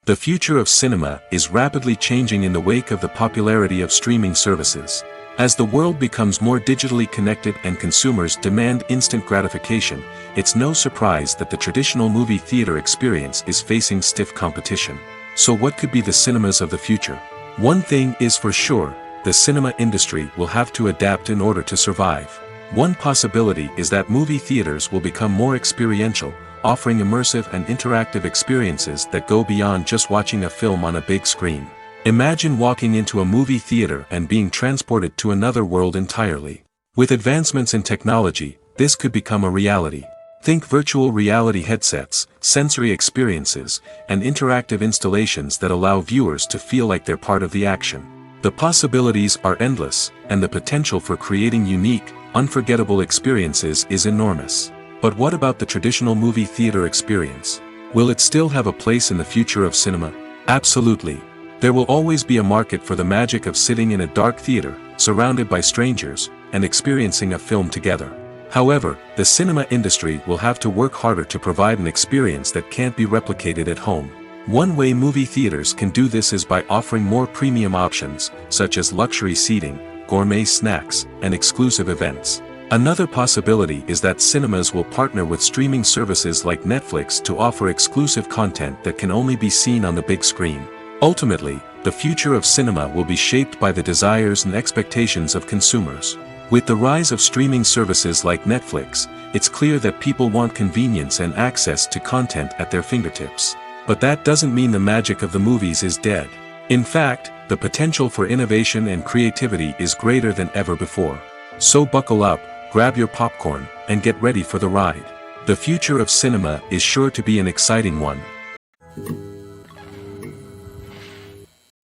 The future of cinema is rapidly changing in the wake of the popularity of streaming services. As the world becomes more digitally connected and consumers demand instant gratification, it's no surprise that the traditional movie theater experience is facing stiff competition. So what could be the cinemas of the future? One thing is for sure, the cinema industry will have to adapt in order to survive. One possibility is that movie theaters will become more experiential, offering immersive and interactive experiences that go beyond just watching a film on a big screen. Imagine walking into a movie theater and being transported to another world entirely. With advancements in technology, this could become a reality. Think virtual reality headsets, sensory experiences, and interactive installations that allow viewers to feel like they're part of the action. The possibilities are endless, and the potential for creating unique, unforgettable experiences is enormous. But what about the traditional movie theater experience? Will it still have a place in the future of cinema? Absolutely. There will always be a market for the magic of sitting in a dark theater, surrounded by strangers, and experiencing a film together. However, the cinema industry will have to work harder to provide an experience that can't be replicated at home. One way movie theaters can do this is by offering more premium options, such as luxury seating, gourmet snacks, and exclusive events. Another possibility is that cinemas will partner with streaming services like Netflix to offer exclusive content that can only be seen on the big screen. Ultimately, the future of cinema will be shaped by the desires and expectations of consumers. With the rise of streaming services like Netflix, it's clear that people want convenience and access to content at their fingertips. But that doesn't mean the magic of the movies is dead. In fact, the potential for innovation and creativity is greater than ever before. So buckle up, grab your popcorn, and get ready for the ride. The future of cinema is sure to be an exciting one.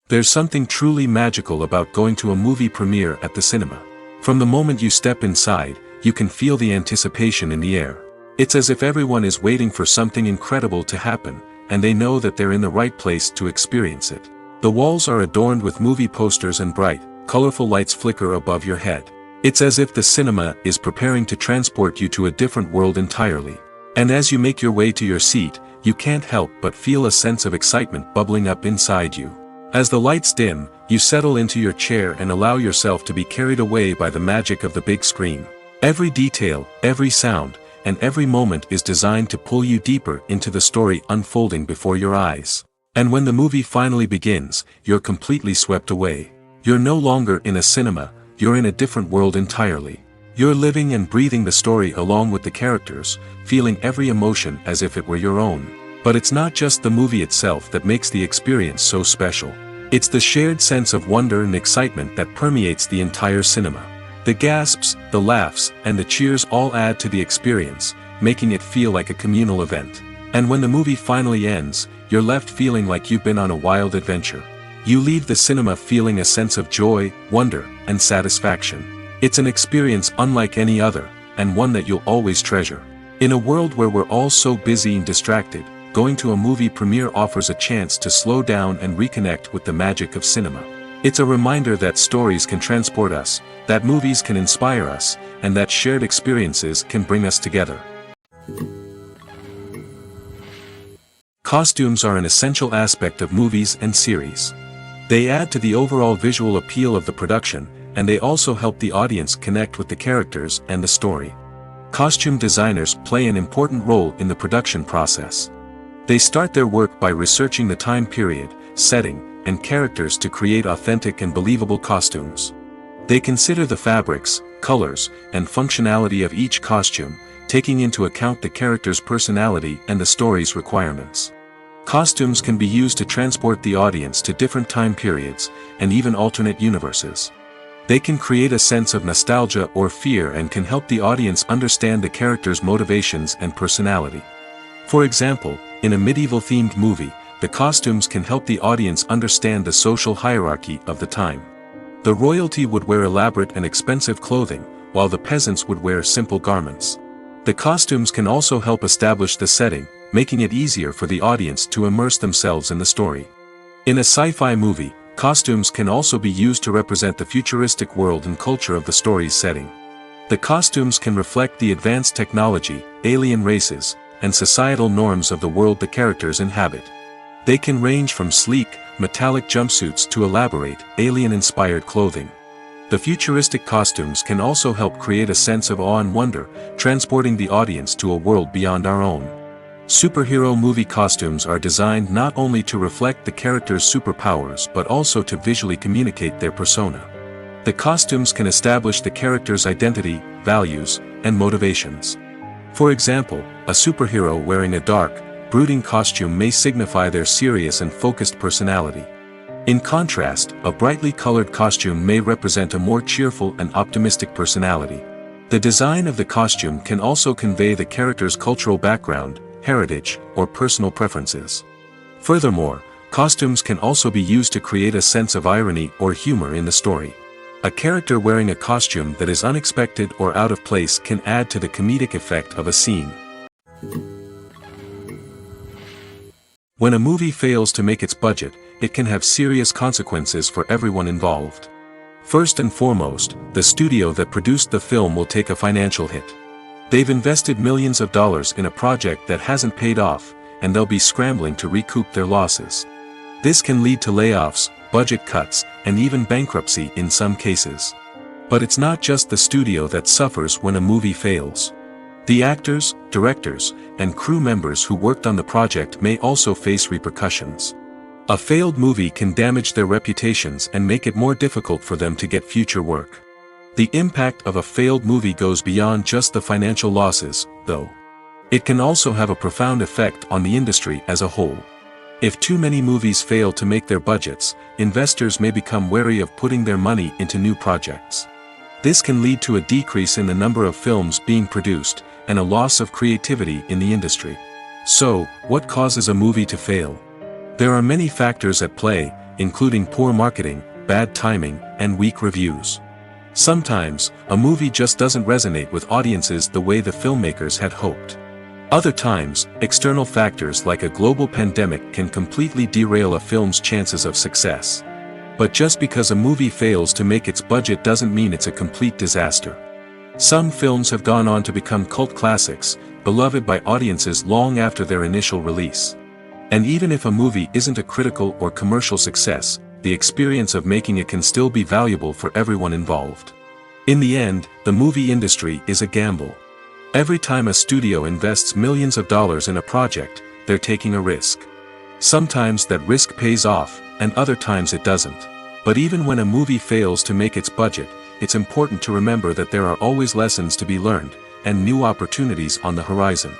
There's something truly magical about going to a movie premiere at the cinema. From the moment you step inside, you can feel the anticipation in the air. It's as if everyone is waiting for something incredible to happen, and they know that they're in the right place to experience it. The walls are adorned with movie posters and bright, colorful lights flicker above your head. It's as if the cinema is preparing to transport you to a different world entirely. And as you make your way to your seat, you can't help but feel a sense of excitement bubbling up inside you. As the lights dim, you settle into your chair and allow yourself to be carried away by the magic of the big screen. Every detail, every sound, and every moment is designed to pull you deeper into the story unfolding before your eyes. And when the movie finally begins, you're completely swept away. You're no longer in a cinema, you're in a different world entirely. You're living and breathing the story along with the characters, feeling every emotion as if it were your own. But it's not just the movie itself that makes the experience so special. It's the shared sense of wonder and excitement that permeates the entire cinema. The gasps, the laughs, and the cheers all add to the experience, making it feel like a communal event. And when the movie finally ends, you're left feeling like you've been on a wild adventure. You leave the cinema feeling a sense of joy, wonder, and satisfaction. It's an experience unlike any other, and one that you'll always treasure. In a world where we're all so busy and distracted, going to a movie premiere offers a chance to slow down and reconnect with the magic of cinema. It's a reminder that stories can transport us, that movies can inspire us, and that shared experiences can bring us together. Costumes are an essential aspect of movies and series. They add to the overall visual appeal of the production, and they also help the audience connect with the characters and the story. Costume designers play an important role in the production process. They start their work by researching the time period, setting, and characters to create authentic and believable costumes. They consider the fabrics, colors, and functionality of each costume, taking into account the character's personality and the story's requirements. Costumes can be used to transport the audience to different time periods, and even alternate universes. They can create a sense of nostalgia or fear and can help the audience understand the character's motivations and personality. For example, in a medieval-themed movie, the costumes can help the audience understand the social hierarchy of the time. The royalty would wear elaborate and expensive clothing, while the peasants would wear simple garments. The costumes can also help establish the setting, making it easier for the audience to immerse themselves in the story. In a sci-fi movie, costumes can also be used to represent the futuristic world and culture of the story's setting. The costumes can reflect the advanced technology, alien races, and societal norms of the world the characters inhabit. They can range from sleek, metallic jumpsuits to elaborate, alien-inspired clothing. The futuristic costumes can also help create a sense of awe and wonder, transporting the audience to a world beyond our own. Superhero movie costumes are designed not only to reflect the character's superpowers but also to visually communicate their persona. The costumes can establish the character's identity, values, and motivations. For example, a superhero wearing a dark, brooding costume may signify their serious and focused personality. In contrast, a brightly colored costume may represent a more cheerful and optimistic personality. The design of the costume can also convey the character's cultural background, heritage, or personal preferences. Furthermore, costumes can also be used to create a sense of irony or humor in the story. A character wearing a costume that is unexpected or out of place can add to the comedic effect of a scene. When a movie fails to make its budget, it can have serious consequences for everyone involved. First and foremost, the studio that produced the film will take a financial hit. They've invested millions of dollars in a project that hasn't paid off, and they'll be scrambling to recoup their losses. This can lead to layoffs, budget cuts, and even bankruptcy in some cases. But it's not just the studio that suffers when a movie fails. The actors, directors, and crew members who worked on the project may also face repercussions. A failed movie can damage their reputations and make it more difficult for them to get future work. The impact of a failed movie goes beyond just the financial losses, though. It can also have a profound effect on the industry as a whole. If too many movies fail to make their budgets, investors may become wary of putting their money into new projects. This can lead to a decrease in the number of films being produced, and a loss of creativity in the industry. So, what causes a movie to fail? There are many factors at play, including poor marketing, bad timing, and weak reviews. Sometimes, a movie just doesn't resonate with audiences the way the filmmakers had hoped. Other times, external factors like a global pandemic can completely derail a film's chances of success. But just because a movie fails to make its budget doesn't mean it's a complete disaster. Some films have gone on to become cult classics, beloved by audiences long after their initial release. And even if a movie isn't a critical or commercial success, the experience of making it can still be valuable for everyone involved. In the end, the movie industry is a gamble. Every time a studio invests millions of dollars in a project, they're taking a risk. Sometimes that risk pays off, and other times it doesn't. But even when a movie fails to make its budget, it's important to remember that there are always lessons to be learned, and new opportunities on the horizon.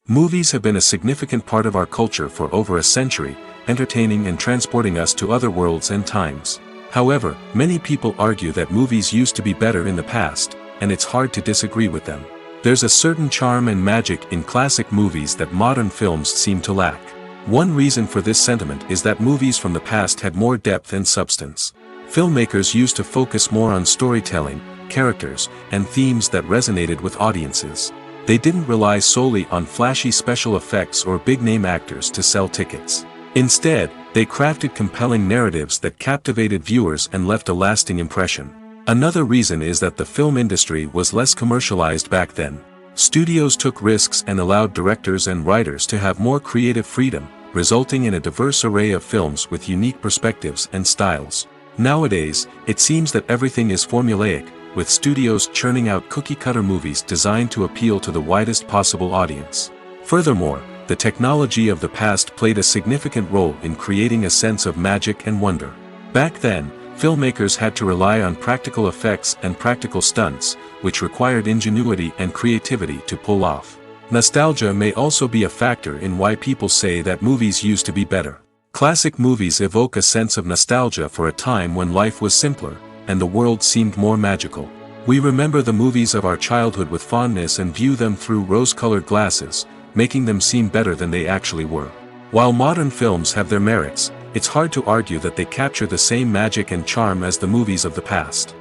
Movies have been a significant part of our culture for over a century, entertaining and transporting us to other worlds and times. However, many people argue that movies used to be better in the past, and it's hard to disagree with them. There's a certain charm and magic in classic movies that modern films seem to lack. One reason for this sentiment is that movies from the past had more depth and substance. Filmmakers used to focus more on storytelling, characters, and themes that resonated with audiences. They didn't rely solely on flashy special effects or big-name actors to sell tickets. Instead, they crafted compelling narratives that captivated viewers and left a lasting impression. Another reason is that the film industry was less commercialized back then. Studios took risks and allowed directors and writers to have more creative freedom, resulting in a diverse array of films with unique perspectives and styles. Nowadays, it seems that everything is formulaic, with studios churning out cookie-cutter movies designed to appeal to the widest possible audience. Furthermore, the technology of the past played a significant role in creating a sense of magic and wonder. Back then, filmmakers had to rely on practical effects and practical stunts, which required ingenuity and creativity to pull off. Nostalgia may also be a factor in why people say that movies used to be better. Classic movies evoke a sense of nostalgia for a time when life was simpler, and the world seemed more magical. We remember the movies of our childhood with fondness and view them through rose-colored glasses, making them seem better than they actually were. While modern films have their merits, it's hard to argue that they capture the same magic and charm as the movies of the past.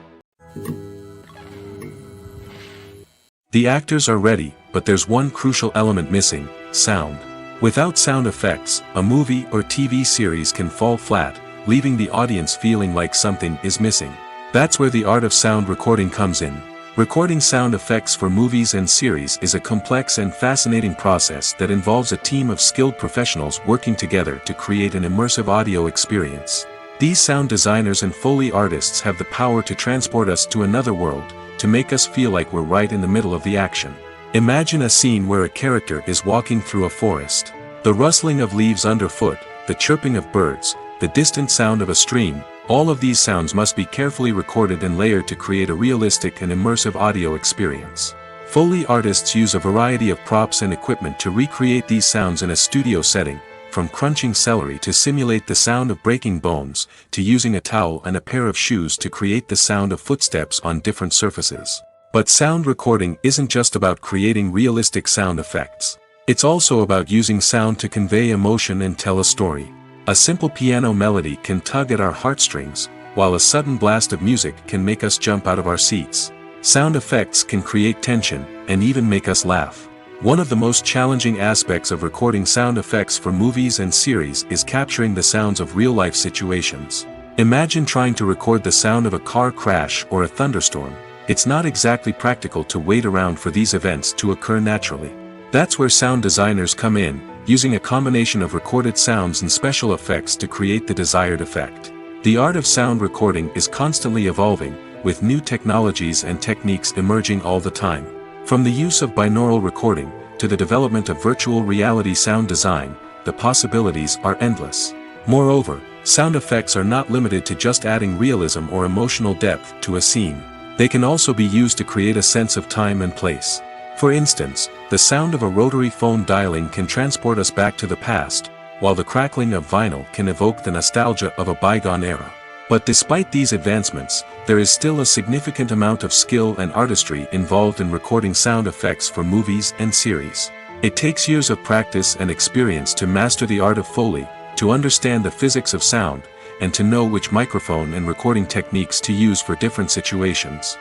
The actors are ready, but there's one crucial element missing: sound. Without sound effects, a movie or TV series can fall flat, leaving the audience feeling like something is missing. That's where the art of sound recording comes in. Recording sound effects for movies and series is a complex and fascinating process that involves a team of skilled professionals working together to create an immersive audio experience. These sound designers and Foley artists have the power to transport us to another world, to make us feel like we're right in the middle of the action. Imagine a scene where a character is walking through a forest. The rustling of leaves underfoot, the chirping of birds, the distant sound of a stream, all of these sounds must be carefully recorded and layered to create a realistic and immersive audio experience. Foley artists use a variety of props and equipment to recreate these sounds in a studio setting, from crunching celery to simulate the sound of breaking bones, to using a towel and a pair of shoes to create the sound of footsteps on different surfaces. But sound recording isn't just about creating realistic sound effects. It's also about using sound to convey emotion and tell a story. A simple piano melody can tug at our heartstrings, while a sudden blast of music can make us jump out of our seats. Sound effects can create tension, and even make us laugh. One of the most challenging aspects of recording sound effects for movies and series is capturing the sounds of real-life situations. Imagine trying to record the sound of a car crash or a thunderstorm. It's not exactly practical to wait around for these events to occur naturally. That's where sound designers come in, using a combination of recorded sounds and special effects to create the desired effect. The art of sound recording is constantly evolving, with new technologies and techniques emerging all the time. From the use of binaural recording, to the development of virtual reality sound design, the possibilities are endless. Moreover, sound effects are not limited to just adding realism or emotional depth to a scene. They can also be used to create a sense of time and place. For instance, the sound of a rotary phone dialing can transport us back to the past, while the crackling of vinyl can evoke the nostalgia of a bygone era. But despite these advancements, there is still a significant amount of skill and artistry involved in recording sound effects for movies and series. It takes years of practice and experience to master the art of Foley, to understand the physics of sound, and to know which microphone and recording techniques to use for different situations.